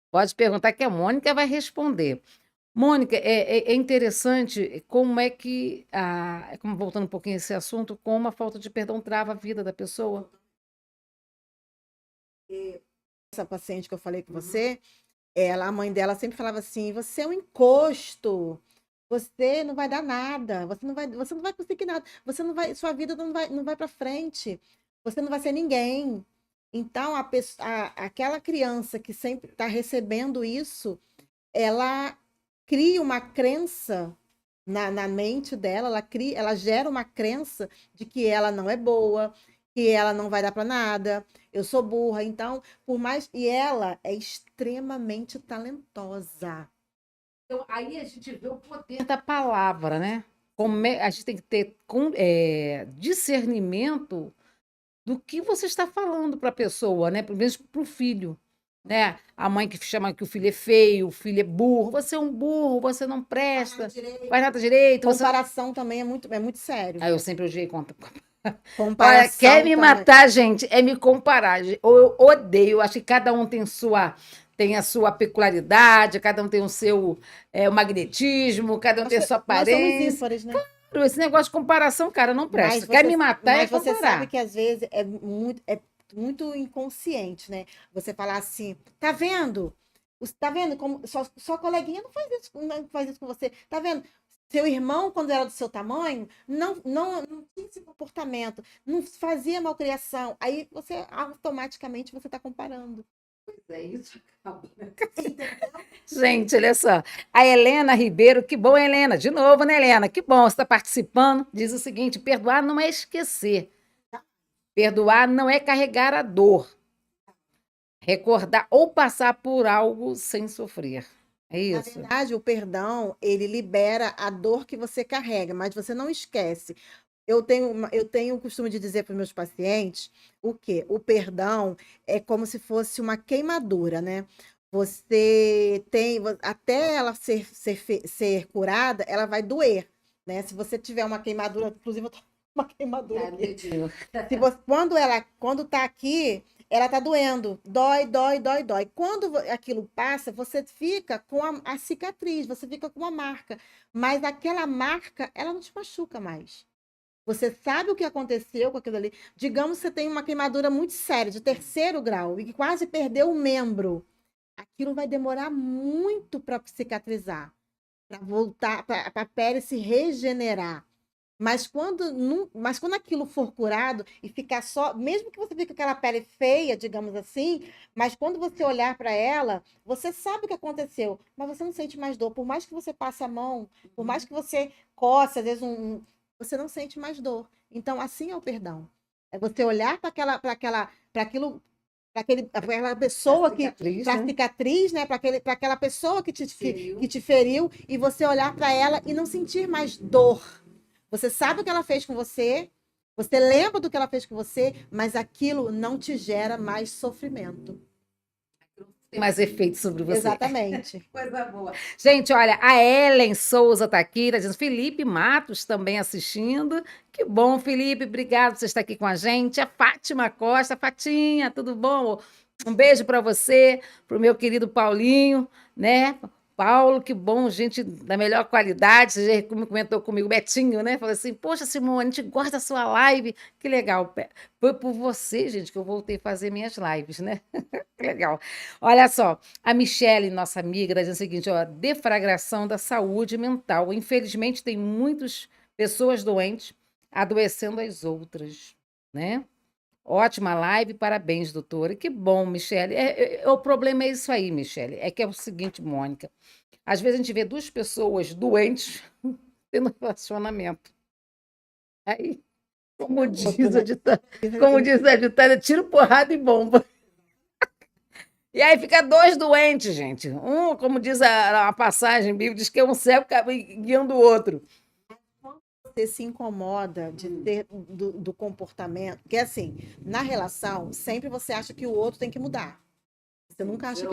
Pode perguntar que a Mônica vai responder. Mônica, é interessante como é que, como voltando um pouquinho a esse assunto, como a falta de perdão trava a vida da pessoa. Essa paciente que eu falei com você, a mãe dela sempre falava assim, você é um encosto, você não vai dar nada, você não vai conseguir nada, sua vida não vai para frente, você não vai ser ninguém. Então, aquela criança que sempre está recebendo isso, ela cria uma crença na mente dela, ela gera uma crença de que ela não é boa, que ela não vai dar para nada, eu sou burra. Então, por mais. E ela é extremamente talentosa. Então, aí a gente vê o poder da palavra, né? A gente tem que ter discernimento do que você está falando para a pessoa, né? Pelo menos para o filho, né? A mãe que chama que o filho é feio, o filho é burro, você é um burro, você não presta, faz nada direito. Comparação também é muito sério. Eu sempre odiei comparação. Olha, quer me matar, gente, é me comparar. Eu odeio, acho que cada um tem a sua peculiaridade, cada um tem o seu magnetismo, cada um tem a sua aparência. Nós somos ímpares, né? Claro, esse negócio de comparação, cara, não presta. Quer me matar, mas você sabe que às vezes é muito inconsciente, né? Você falar assim, tá vendo? Tá vendo como sua coleguinha não faz isso com você? Tá vendo? Seu irmão, quando era do seu tamanho, não tinha esse comportamento, não fazia malcriação. Aí você automaticamente você está comparando. Pois é, isso acaba, né? Gente, olha só. A Helena Ribeiro, que bom, Helena. De novo, né, Helena? Que bom, você está participando. Diz o seguinte: perdoar não é esquecer. Perdoar não é carregar a dor. Recordar ou passar por algo sem sofrer. É isso. Na verdade, o perdão, ele libera a dor que você carrega, mas você não esquece. Eu tenho o costume de dizer para os meus pacientes o quê? O perdão é como se fosse uma queimadura, né? Você tem, até ela ser curada, ela vai doer, né? Se você tiver uma queimadura, inclusive eu tô com uma queimadura aqui. Quando tá aqui, ela tá doendo, dói. Quando aquilo passa, você fica com a cicatriz, você fica com uma marca, mas aquela marca, ela não te machuca mais. Você sabe o que aconteceu com aquilo ali. Digamos que você tem uma queimadura muito séria, de 3º grau, e que quase perdeu o membro. Aquilo vai demorar muito para cicatrizar, para voltar, para a pele se regenerar. Mas quando aquilo for curado e ficar só, mesmo que você fique com aquela pele feia, digamos assim, mas quando você olhar para ela, você sabe o que aconteceu, mas você não sente mais dor. Por mais que você passe a mão, por mais que você coce, às vezes você não sente mais dor. Então, assim é o perdão. É você olhar para aquela pessoa para cicatriz, né? Para aquela pessoa que te feriu, e você olhar para ela e não sentir mais dor. Você sabe o que ela fez com você, Você lembra do que ela fez com você, mas aquilo não te gera mais sofrimento. Tem mais efeito sobre você. Exatamente. Coisa boa. Gente, olha, a Ellen Souza está aqui, está dizendo, Felipe Matos também assistindo. Que bom, Felipe, obrigado por você estar aqui com a gente. A Fátima Costa, Fatinha, tudo bom? Um beijo para você, para o meu querido Paulinho, né? Paulo, que bom, gente da melhor qualidade. Você já comentou comigo, Betinho, né? Falou assim: poxa, Simone, a gente gosta da sua live. Que legal. Foi por você, gente, que eu voltei a fazer minhas lives, né? Que legal. Olha só, a Michele, nossa amiga, está dizendo o seguinte: ó, deflagração da saúde mental. Infelizmente, tem muitas pessoas doentes adoecendo as outras, né? Ótima live, parabéns, doutora. Que bom, Michele. O problema é isso aí, Michele. É que é o seguinte, Mônica. Às vezes a gente vê duas pessoas doentes tendo relacionamento. Aí, como diz a ditada, tiro, porrada e bomba. E aí fica dois doentes, gente. Um, como diz a passagem bíblica, diz que é um cego guiando o outro. Você se incomoda de ter do comportamento, porque assim, na relação, sempre você acha que o outro tem que mudar. Você nunca acha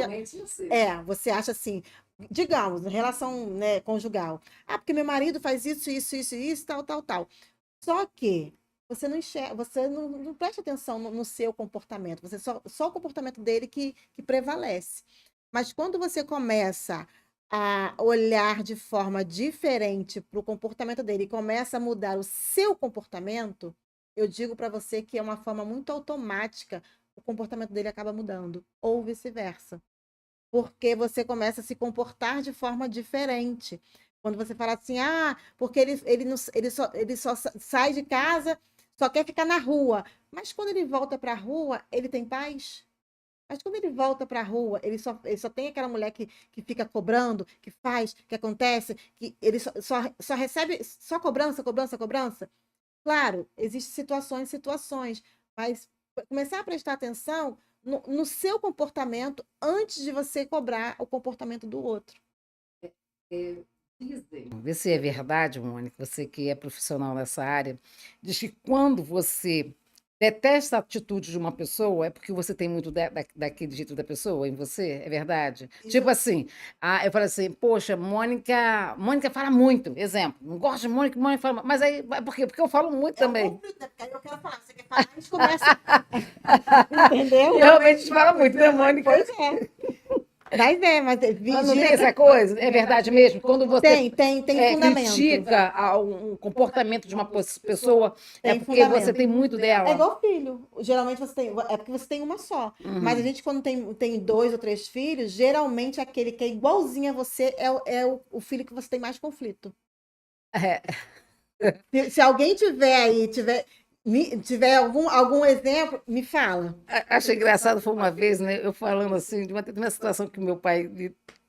você acha assim, digamos, em relação, né, conjugal. Ah, porque meu marido faz isso, tal, tal, tal. Só que você não enxerga, você não presta atenção no seu comportamento, você só o comportamento dele que prevalece. Mas quando você começa a olhar de forma diferente para o comportamento dele e começa a mudar o seu comportamento, eu digo para você que é uma forma muito automática, o comportamento dele acaba mudando, ou vice-versa. Porque você começa a se comportar de forma diferente. Quando você fala assim, ah, porque ele só sai de casa, só quer ficar na rua. Mas quando ele volta para a rua, ele tem paz? Mas quando ele volta para a rua, ele só tem aquela mulher que fica cobrando, que faz, que acontece, que ele só recebe só cobrança, cobrança, cobrança. Claro, existem situações, mas começar a prestar atenção no seu comportamento antes de você cobrar o comportamento do outro. Dizem, vê se é verdade, Mônica, você que é profissional nessa área, diz que quando você detesta a atitude de uma pessoa, é porque você tem muito daquele jeito da pessoa em você, é verdade? Tipo assim, eu falo assim, poxa, Mônica fala muito, exemplo, não gosto de Mônica fala, mas aí, por quê? Porque eu falo muito também. Conflito, né? Porque aí eu quero falar, você quer falar, a gente começa. Entendeu? E realmente a gente fala muito, né, Mônica? Pois é. Vai ver, mas Mas não tem essa coisa? É verdade mesmo? Quando você tem fundamento. critica um comportamento de uma pessoa, é Tem porque você fundamento. tem muito dela. É igual filho. Geralmente é porque você tem uma só. Mas a gente, quando tem 2 ou 3 filhos, geralmente aquele que é igualzinho a você é o filho que você tem mais conflito. Se alguém tiver aí, tiver algum exemplo, me fala. Acho engraçado, foi uma vez, né, eu falando assim, de uma situação que meu pai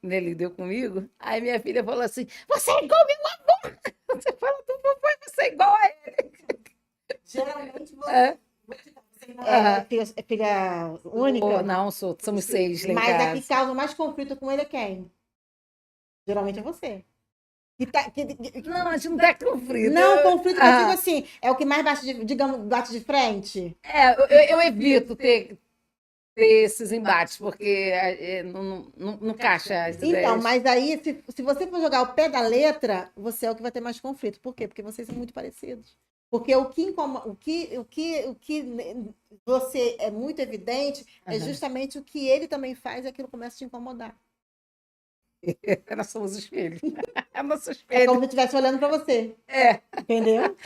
né, lidou comigo, aí minha filha falou assim, você é igual meu avô! Você fala do papai, você é igual a ele. Geralmente você é filha única? Não, somos 6 lá em Mas a casa. que causa mais conflito com ele é quem? Geralmente é você. Não, a gente não tem conflito. Não, conflito que eu digo assim, é o que mais bate de frente. Eu evito ter esses embates, porque não caixa as ideias. Então, mas aí, se você for jogar o pé da letra, você é o que vai ter mais conflito. Por quê? Porque vocês são muito parecidos. Porque o que você é muito evidente é justamente o que ele também faz e aquilo começa a te incomodar. Nós somos espelhos. É nosso É espelho. como se estivesse olhando para você. Entendeu?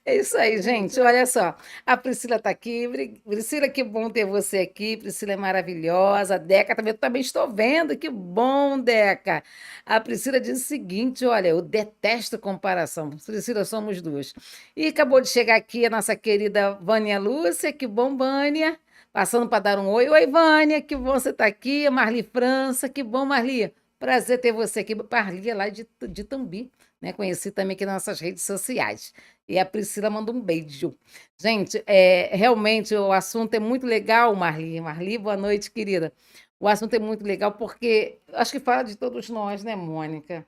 É isso aí, gente. Olha só. A Priscila está aqui. Priscila, que bom ter você aqui. Priscila é maravilhosa. A Deca também, eu também estou vendo. Que bom, Deca. A Priscila diz o seguinte: olha, eu detesto comparação. Priscila, somos duas. E acabou de chegar aqui a nossa querida Vânia Lúcia. Que bom, Vânia. Passando para dar um oi. Oi, Vânia. Que bom você estar aqui. A Marli França. Que bom, Marli. Prazer ter você aqui. Marli é lá de Tambi, né? Conheci também aqui nas nossas redes sociais. E a Priscila manda um beijo. Gente, realmente o assunto é muito legal, Marli. Marli, boa noite, querida. O assunto é muito legal porque acho que fala de todos nós, né, Mônica?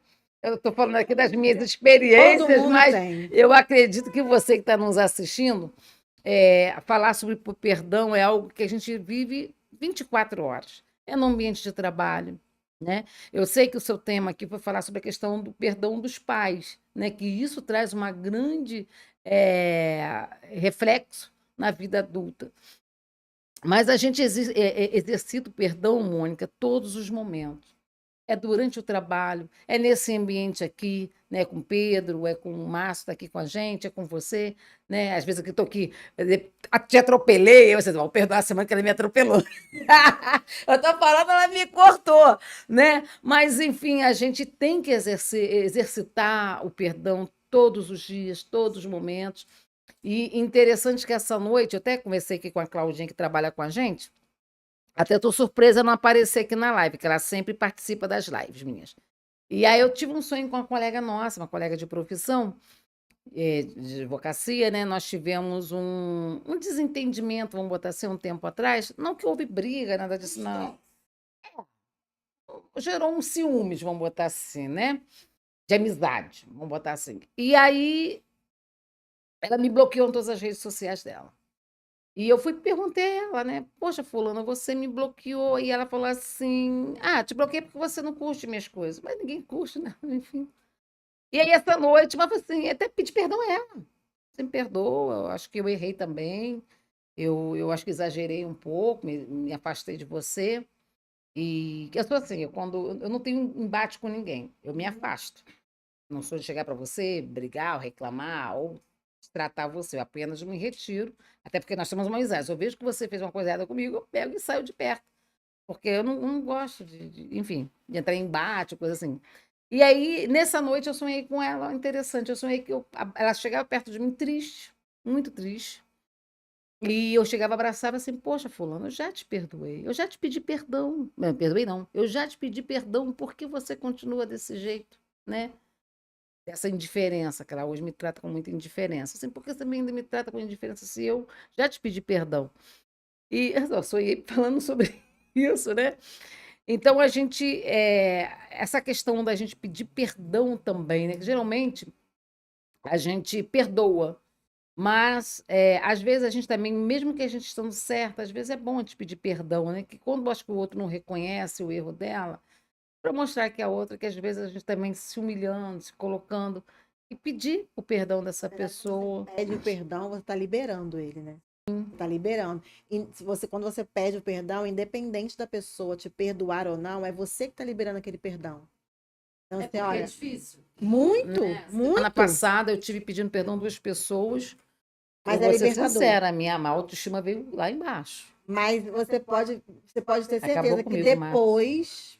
Eu estou falando aqui das minhas Todo experiências, mundo mas tem. eu acredito que você que está nos assistindo, falar sobre perdão é algo que a gente vive 24 horas. É no ambiente de trabalho, né? Eu sei que o seu tema aqui foi falar sobre a questão do perdão dos pais, né? Que isso traz uma grande reflexo na vida adulta. Mas a gente exercita o perdão, Mônica, todos os momentos. É durante o trabalho, é nesse ambiente aqui, né, com o Pedro, é com o Márcio está aqui com a gente, é com você, né? Às vezes eu estou aqui, te atropelei, você vai perdoar a semana que ela me atropelou. Eu estou falando, ela me cortou, né? Mas, enfim, a gente tem que exercitar o perdão todos os dias, todos os momentos. E interessante que essa noite, eu até conversei aqui com a Claudinha, que trabalha com a gente, até estou surpresa não aparecer aqui na live, que ela sempre participa das lives minhas. E aí eu tive um sonho com uma colega nossa, uma colega de profissão, de advocacia, né? Nós tivemos um desentendimento, vamos botar assim, um tempo atrás. Não que houve briga, nada disso, não. Gerou um ciúmes, vamos botar assim, né? De amizade, vamos botar assim. E aí ela me bloqueou em todas as redes sociais dela. E eu fui e perguntei a ela, né? Poxa, fulana, você me bloqueou. E ela falou assim: Ah, te bloqueei porque você não curte minhas coisas. Mas ninguém curte, né? Enfim. E aí, essa noite, mas assim, até pedi perdão a ela. Você me perdoa, eu acho que eu errei também. Eu acho que exagerei um pouco, me afastei de você. E eu sou assim, quando eu não tenho embate com ninguém, eu me afasto. Não sou de chegar para você, brigar, ou reclamar, ou tratar você, eu apenas me retiro, até porque nós temos uma amizade. Se eu vejo que você fez uma coisa errada comigo, eu pego e saio de perto, porque eu não gosto enfim, de entrar em embate, coisa assim. E aí, nessa noite, eu sonhei com ela, interessante, eu sonhei que ela chegava perto de mim triste, muito triste, e eu chegava, abraçava assim, poxa, fulano, eu já te perdoei, eu já te pedi perdão, não, perdoei não, eu já te pedi perdão, por que você continua desse jeito, né? Essa indiferença, que ela hoje me trata com muita indiferença. Assim, por que você também ainda me trata com indiferença se eu já te pedi perdão? E eu só sonhei falando sobre isso, né? Então, a gente, essa questão da gente pedir perdão também, né? Que geralmente a gente perdoa, mas às vezes a gente também, mesmo que a gente estando certa, às vezes é bom a gente pedir perdão, né? Que quando eu acho que o outro não reconhece o erro dela, para mostrar que a outra, que às vezes a gente também se humilhando, se colocando, e pedir o perdão dessa pessoa. Pede o perdão, você está liberando ele, né? Está liberando. E se você, quando você pede o perdão, independente da pessoa te perdoar ou não, é você que está liberando aquele perdão. Então, assim, olha, Difícil. muito, Né? Semana muito, passada eu tive pedindo perdão a 2 pessoas. mas Eu é vou ser libertador. sincera, a minha autoestima veio lá embaixo. Mas você pode ter Acabou certeza que comigo, Marcos.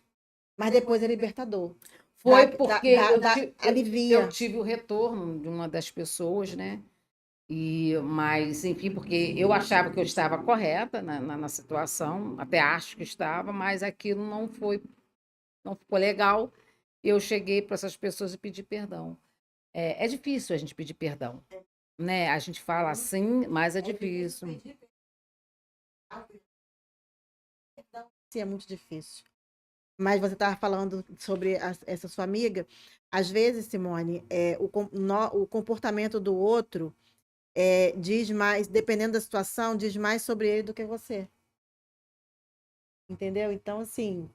depois é libertador. Foi porque eu Alivia. tive o retorno de uma das pessoas, né? Mas, enfim, porque eu achava que eu estava correta na situação, até acho que estava, mas aquilo não ficou legal. Eu cheguei para essas pessoas e pedi perdão. É difícil a gente pedir perdão, né? A gente fala assim, mas é difícil. Sim, é muito difícil. Mas você estava falando sobre essa sua amiga. Às vezes, Simone, o comportamento do outro diz mais, dependendo da situação, diz mais sobre ele do que você. Entendeu? Então, assim,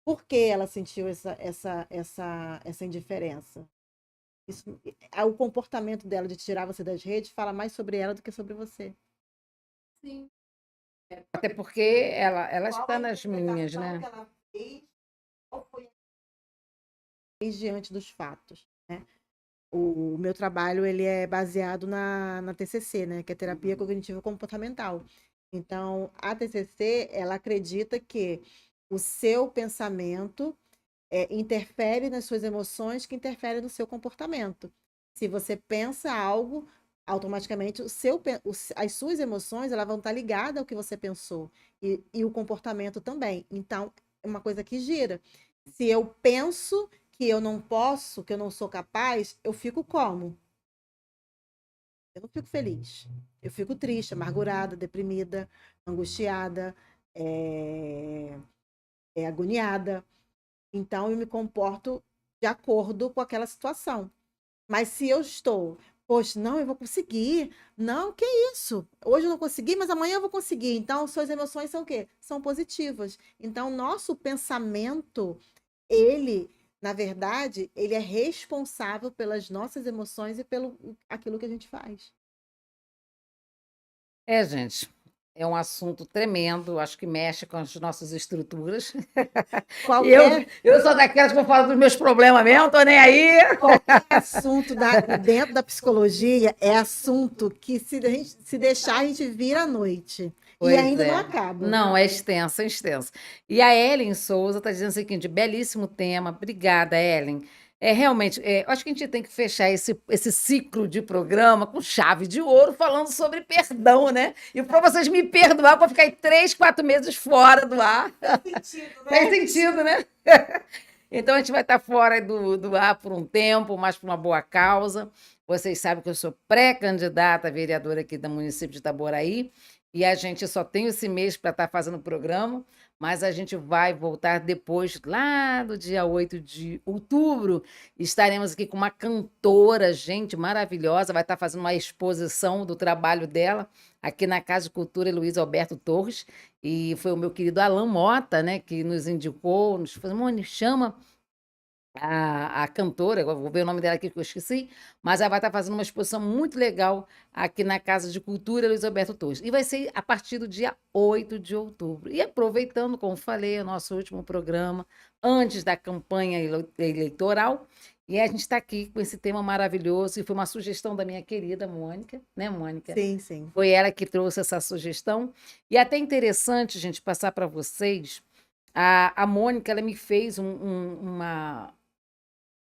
por que ela sentiu essa indiferença? O comportamento dela de tirar você das redes fala mais sobre ela do que sobre você. Sim. Até porque ela está nas minhas, né? Que ela fez, qual foi diante dos fatos, né? O meu trabalho ele é baseado na TCC, né, que é terapia cognitivo comportamental. Então, a TCC ela acredita que o seu pensamento interfere nas suas emoções, que interfere no seu comportamento. Se você pensa algo, automaticamente as suas emoções elas vão estar ligadas ao que você pensou e o comportamento também. Então, é uma coisa que gira. Se eu penso que eu não posso, que eu não sou capaz, eu fico como? Eu não fico feliz. Eu fico triste, amargurada, deprimida, angustiada, agoniada. Então, eu me comporto de acordo com aquela situação. Mas se eu estou, poxa, não, eu vou conseguir. Não, que isso? Hoje eu não consegui, mas amanhã eu vou conseguir. Então, suas emoções são o quê? São positivas. Então, nosso pensamento, ele, na verdade, ele é responsável pelas nossas emoções e pelo aquilo que a gente faz. Gente, é um assunto tremendo, acho que mexe com as nossas estruturas. E Qualquer eu sou daquelas que eu falo dos meus problemas mesmo, tô nem aí. assunto dentro da psicologia é assunto que se deixar a gente vira à noite. E Pois ainda não é. acaba. Não, é extenso, é extenso. E a Ellen Souza está dizendo o seguinte: belíssimo tema. Obrigada, Ellen. Realmente, eu acho que a gente tem que fechar esse ciclo de programa com chave de ouro, falando sobre perdão, né? E para vocês me perdoar, para ficar aí 3, 4 meses fora do ar. Faz sentido, Faz sentido, né? Então a gente vai estar fora do ar por um tempo, mas por uma boa causa. Vocês sabem que eu sou pré-candidata a vereadora aqui do município de Itaboraí, e a gente só tem esse mês para estar fazendo o programa, mas a gente vai voltar depois, lá do dia 8 de outubro. Estaremos aqui com uma cantora, gente maravilhosa, vai estar fazendo uma exposição do trabalho dela aqui na Casa de Cultura Luiz Alberto Torres. E foi o meu querido Alan Mota, né, que nos indicou, nos falou, Moni, chama a cantora, agora vou ver o nome dela aqui que eu esqueci, mas ela vai estar fazendo uma exposição muito legal aqui na Casa de Cultura Luiz Alberto Torres. E vai ser a partir do dia 8 de outubro. E aproveitando, como falei, o nosso último programa, antes da campanha eleitoral, e a gente está aqui com esse tema maravilhoso, e foi uma sugestão da minha querida Mônica, né, Mônica? Sim, sim. Foi ela que trouxe essa sugestão. E é até interessante, gente, passar para vocês. A Mônica, ela me fez uma.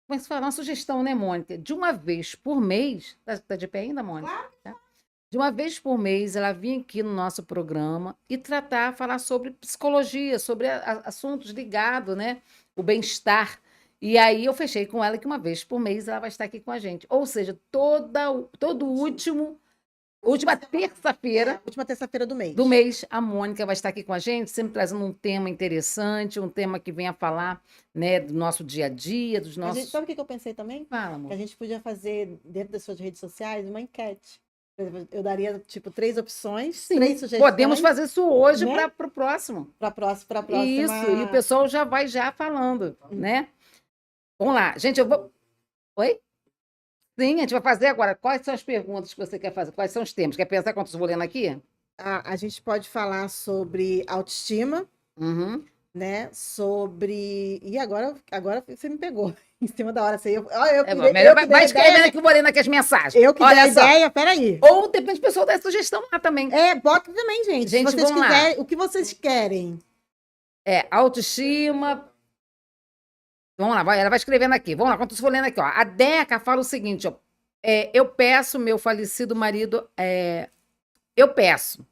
Como é que se fala? Uma sugestão, né, Mônica? De uma vez por mês. Tá de pé ainda, Mônica? Claro. Tá? De uma vez por mês, ela vinha aqui no nosso programa e falar sobre psicologia, sobre assuntos ligados, né? O bem-estar. E aí eu fechei com ela que uma vez por mês ela vai estar aqui com a gente. Ou seja, todo última terça-feira Última terça-feira do mês. a Mônica vai estar aqui com a gente, sempre trazendo um tema interessante, um tema que venha falar, né, do nosso dia a dia, dos nossos... Sabe o que eu pensei também? Fala, Que amor. a gente podia fazer, dentro das suas redes sociais, uma enquete. Eu daria, tipo, 3 opções, Sim, 3 sugestões. podemos fazer isso hoje, né? para o próximo. Para a próxima. Isso, e o pessoal já vai falando, né? Vamos lá, gente, eu vou... Oi? Sim, a gente vai fazer agora. Quais são as perguntas que você quer fazer? Quais são os temas? Quer pensar quantos eu vou lendo aqui? A gente pode falar sobre autoestima, Uhum. né? Sobre... E agora você me pegou em cima da hora. Vai escrevendo aqui, eu vou lendo aqui as mensagens. Eu que dei a ideia, peraí. Ou depende do pessoal dar sugestão lá também. Bota também, gente. Gente, se vocês vamos lá. quiserem, o que vocês querem? Autoestima. Vamos lá, ela vai escrevendo aqui. Vamos lá, quando eu for lendo aqui, ó. A Deca fala o seguinte, ó. Eu peço, meu falecido marido... eu peço.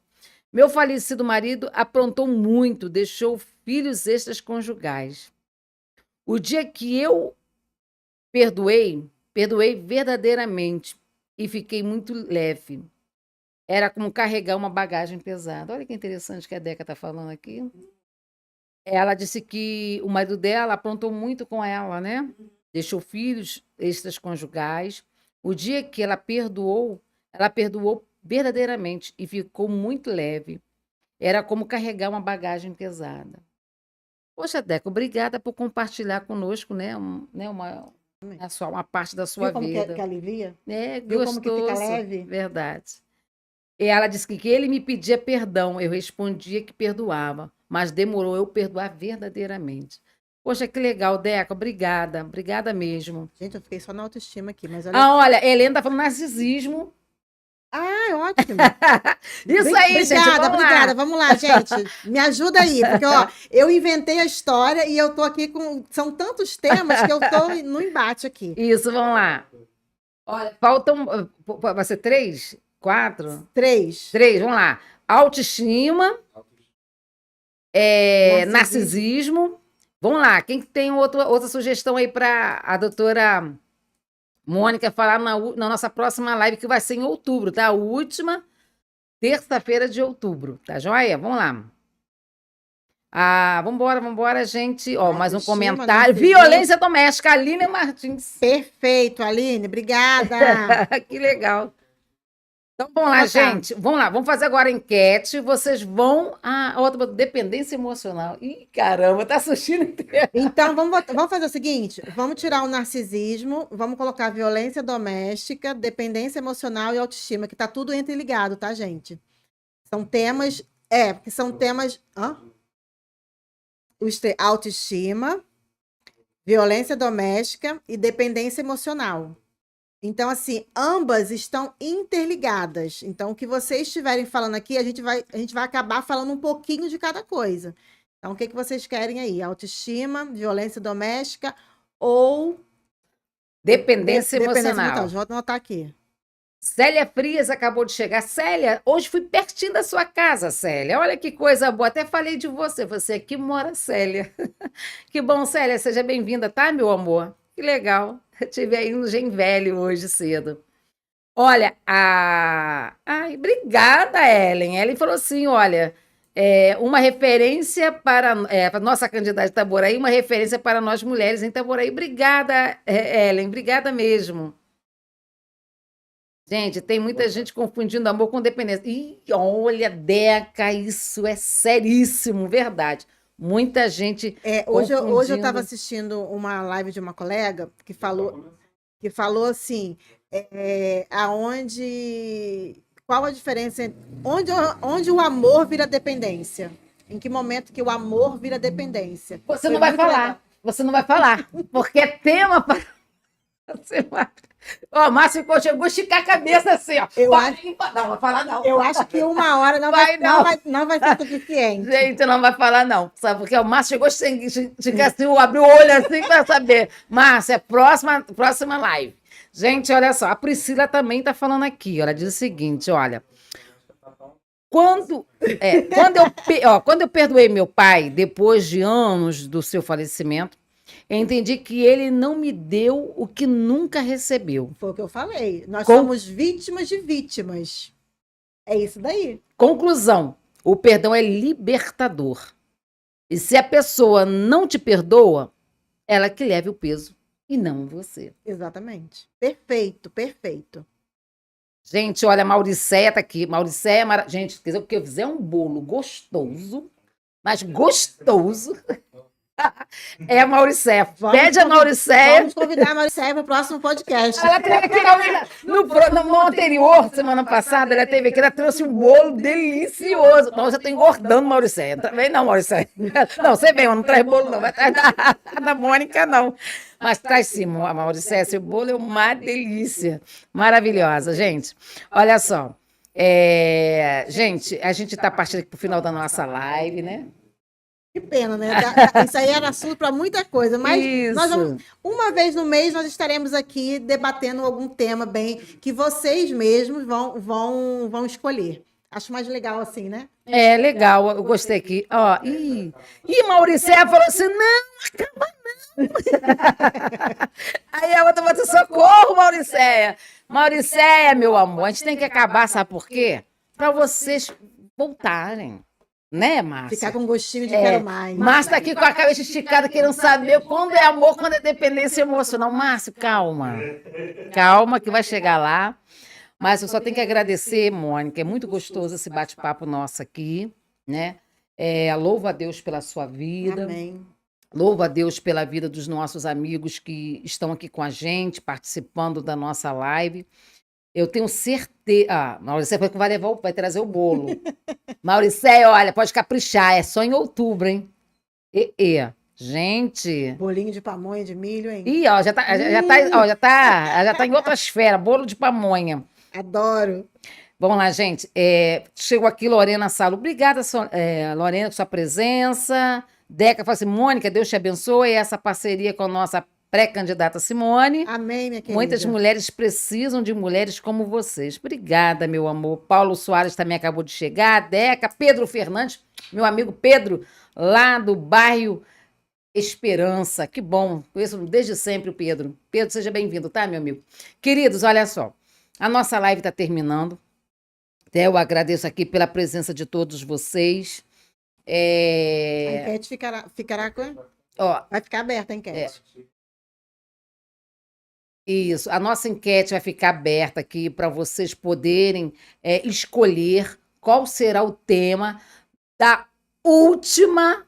Meu falecido marido aprontou muito, deixou filhos extraconjugais. O dia que eu perdoei verdadeiramente e fiquei muito leve. Era como carregar uma bagagem pesada. Olha que interessante que a Deca está falando aqui. Ela disse que o marido dela aprontou muito com ela, né? Deixou filhos extraconjugais. O dia que ela perdoou verdadeiramente e ficou muito leve. Era como carregar uma bagagem pesada. Poxa, Deca, obrigada por compartilhar conosco, né? Uma parte da sua Viu como vida. que alivia? Viu como que fica leve? Verdade. E ela disse que ele me pedia perdão, eu respondia que perdoava, mas demorou eu perdoar verdadeiramente. Poxa, que legal, Deca, obrigada mesmo. Gente, eu fiquei só na autoestima aqui, mas olha... olha, Helena tá falando narcisismo. É ótimo. Isso aí, gente, obrigada. Vamos lá, gente. Me ajuda aí, porque, eu inventei a história e eu tô aqui com... São tantos temas que eu tô no embate aqui. Isso, vamos lá. Olha, faltam... Vai ser 3? 4? 3, vamos lá. Autoestima, narcisismo. Vamos lá, quem tem outra sugestão aí para a doutora Mônica falar na nossa próxima live, que vai ser em outubro, tá? A última terça-feira de outubro, tá joia? Vamos lá. Vambora, gente. Ó, mais um Autoestima, comentário. narcisismo. Violência doméstica, Aline Martins. Perfeito, Aline, obrigada. Que legal. Então, vamos lá, Então tá. gente. Vamos lá, vamos fazer agora a enquete. Vocês vão. A outra, dependência emocional. Ih, caramba, tá assistindo inteiro. Então, vamos fazer o seguinte: vamos tirar o narcisismo, vamos colocar violência doméstica, dependência emocional e autoestima, que tá tudo interligado, tá, gente? São temas. Porque são temas. Autoestima, violência doméstica e dependência emocional. Então, assim, ambas estão interligadas. Então, o que vocês estiverem falando aqui, a gente vai acabar falando um pouquinho de cada coisa. Então, o que vocês querem aí? Autoestima, violência doméstica ou Dependência dependência emocional. mental? Vou anotar aqui. Célia Frias acabou de chegar. Célia, hoje fui pertinho da sua casa, Célia. Olha que coisa boa. Até falei de você. Você aqui mora, Célia. Que bom, Célia. Seja bem-vinda, tá, meu amor? Que legal. Eu estive aí no Gen Velho hoje cedo. Olha, Ai, obrigada, Ellen. Ellen falou assim, olha, uma referência para a nossa candidata de Itaboraí, uma referência para nós mulheres em Itaboraí. Obrigada, Ellen. Obrigada mesmo. Gente, tem muita gente confundindo amor com dependência. Ih, olha, Deca, isso é seríssimo, verdade. Muita gente Hoje eu confundindo. estava assistindo uma live de uma colega que falou assim, qual a diferença onde o amor vira dependência? Em que momento que o amor vira dependência? Você não vai falar. Você não vai falar, porque é tema para você vai. Ó, Márcio chegou a esticar a cabeça assim, ó. Não, vai falar não. Eu acho que 1 hora não vai ser suficiente. Gente, não vai falar não. Sabe porque o Márcio chegou a esticar assim, abriu o olho assim para saber. Márcio, é próxima live. Gente, olha só, a Priscila também está falando aqui. Ela diz o seguinte, olha. Quando eu perdoei meu pai, depois de anos do seu falecimento, eu entendi que ele não me deu o que nunca recebeu. Foi o que eu falei. Nós somos vítimas de vítimas. É isso daí. Conclusão: o perdão é libertador. E se a pessoa não te perdoa, ela que leve o peso e não você. Exatamente. Perfeito, perfeito. Gente, olha, a Mauricéia tá aqui. Mauricéia é maravilhosa. Gente, quer dizer, o que eu fizer é um bolo gostoso, mas gostoso. É a Mauricéia. Pede a Mauricéia. Vamos convidar a Mauricéia para o próximo podcast. Ela teve aqui no anterior, semana passada, ela teve aqui, ela trouxe um bolo delicioso. Nossa, eu tô engordando, Mauricéia. Vem não, Mauricéia. Não, você vem, não traz bolo não, vai atrás da Mônica, não. Mas traz sim, Mauricéia, esse bolo é uma delícia. Maravilhosa, gente. Olha só. Gente, a gente está partindo aqui para o final da nossa live, né? Que pena, né? Isso aí era assunto para muita coisa, mas nós vamos, uma vez no mês nós estaremos aqui debatendo algum tema bem que vocês mesmos vão escolher. Acho mais legal assim, né? É, legal, eu gostei aqui. Ó, Mauricéia falou assim, não, acaba não. Aí a outra falou, socorro, Mauricéia. Mauricéia, meu amor, a gente tem que acabar, sabe por quê? Para vocês voltarem. Né, Márcia? Ficar com gostinho de quero mais. Márcia tá aqui com a cabeça esticada, querendo saber quando é amor, quando é dependência emocional. Márcio, calma. Calma que vai chegar lá. Mas eu só tenho que agradecer, Mônica. É muito gostoso esse bate-papo nosso aqui, né? Louvo a Deus pela sua vida. Amém. Louvo a Deus pela vida dos nossos amigos que estão aqui com a gente, participando da nossa live. Eu tenho certeza. Mauricéia foi que vai trazer o bolo. Mauricéia, olha, pode caprichar, é só em outubro, hein? Gente. Bolinho de pamonha de milho, hein? Ih, ó, já tá em outra esfera, bolo de pamonha. Adoro. Vamos lá, gente. Chegou aqui Lorena Salo. Obrigada, Lorena, por sua presença. Deca fala assim, Mônica, Deus te abençoe. Essa parceria com a nossa pré-candidata Simone. Amém, minha querida. Muitas mulheres precisam de mulheres como vocês. Obrigada, meu amor. Paulo Soares também acabou de chegar. Deca, Pedro Fernandes, meu amigo Pedro, lá do bairro Esperança. Que bom. Conheço desde sempre o Pedro. Pedro, seja bem-vindo, tá, meu amigo? Queridos, olha só. A nossa live está terminando. Eu agradeço aqui pela presença de todos vocês. A É, enquete ficará ó, vai ficar aberta a enquete. isso, a nossa enquete vai ficar aberta aqui para vocês poderem escolher qual será o tema da última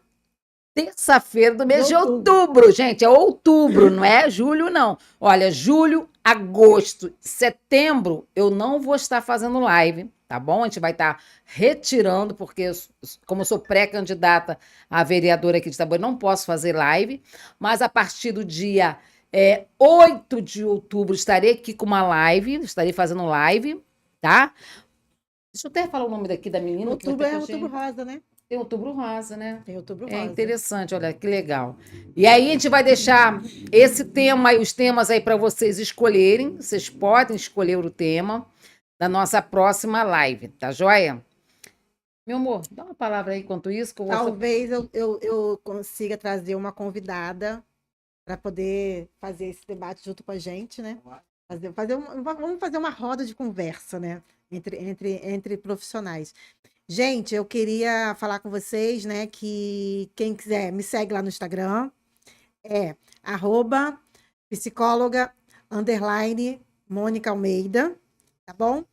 terça-feira do De mês de outubro. outubro, gente. É outubro, não é julho, não. Olha, julho, agosto, setembro, eu não vou estar fazendo live, tá bom? A gente vai estar retirando, porque como eu sou pré-candidata a vereadora aqui de Itabuna, não posso fazer live. Mas a partir do dia 8 de outubro, estarei aqui com uma live, estarei fazendo live, tá? Deixa eu até falar o nome daqui da menina. Que vai Outubro ter é com a outubro gente. rosa, né? Tem outubro rosa, né? Tem outubro É rosa. interessante, olha que legal. E aí a gente vai deixar esse tema e os temas aí para vocês escolherem. Vocês podem escolher o tema da nossa próxima live, tá joia? Meu amor, dá uma palavra aí enquanto isso, que eu vou... Talvez eu consiga trazer uma convidada para poder fazer esse debate junto com a gente, né? Vamos fazer uma roda de conversa, né? Entre profissionais. Gente, eu queria falar com vocês, né? Que quem quiser me segue lá no Instagram, é @psicóloga_Mônica Almeida, tá bom?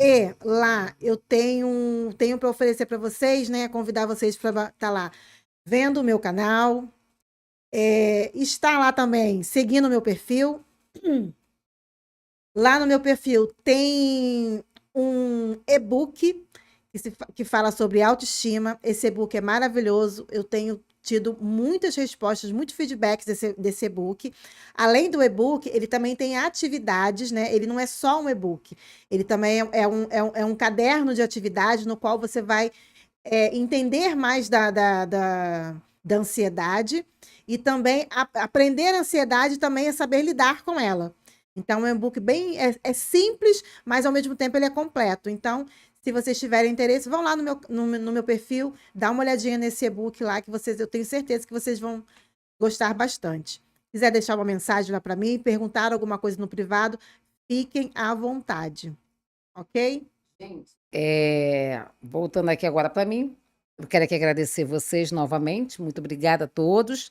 E lá eu tenho para oferecer para vocês, né? Convidar vocês para estar lá vendo o meu canal, está lá também seguindo o meu perfil. Lá no meu perfil tem um e-book que fala sobre autoestima. Esse e-book é maravilhoso. Eu tenho tido muitas respostas, muitos feedbacks desse e-book. Além do e-book, ele também tem atividades, né? Ele não é só um e-book. Ele também é um caderno de atividades no qual você vai entender mais da ansiedade e também aprender a ansiedade também é saber lidar com ela. Então, é um e-book bem simples, mas ao mesmo tempo ele é completo. Então, se vocês tiverem interesse, vão lá no meu perfil, dá uma olhadinha nesse e-book lá, que eu tenho certeza que vocês vão gostar bastante. Se quiser deixar uma mensagem lá para mim, perguntar alguma coisa no privado, fiquem à vontade. Ok? Voltando aqui agora para mim, eu quero aqui agradecer vocês novamente. Muito obrigada a todos.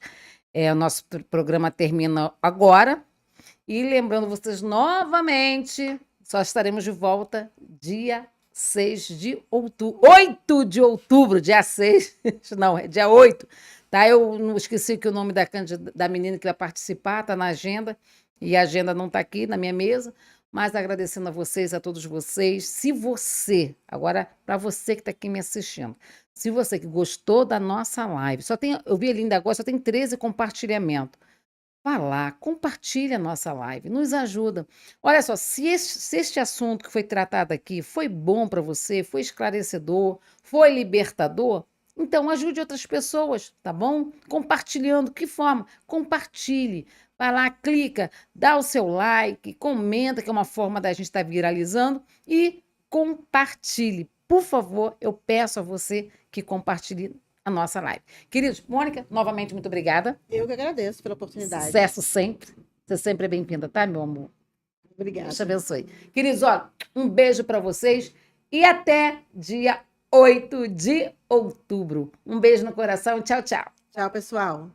O nosso programa termina agora. E lembrando vocês novamente, só estaremos de volta dia 6 de outubro. 8 de outubro, dia 6, não, é dia 8. Tá? Eu não esqueci que o nome da menina que vai participar está na agenda, e a agenda não está aqui na minha mesa, mas agradecendo a vocês, a todos vocês. Se você, agora para você que está aqui me assistindo, se você que gostou da nossa live, eu vi ali ainda agora, só tem 13 compartilhamentos. Vá lá, compartilha a nossa live, nos ajuda. Olha só, se este assunto que foi tratado aqui foi bom para você, foi esclarecedor, foi libertador, então ajude outras pessoas, tá bom? Compartilhando, que forma? Compartilhe. Vai lá, clica, dá o seu like, comenta, que é uma forma da gente estar viralizando, e compartilhe. Por favor, eu peço a você que compartilhe a nossa live. Queridos, Mônica, novamente, muito obrigada. Eu que agradeço pela oportunidade. Sucesso sempre. Você sempre é bem-vinda, tá, meu amor? Obrigada. Deus te abençoe. Queridos, ó, um beijo para vocês e até dia 8 de outubro. Um beijo no coração. Tchau, tchau. Tchau, pessoal.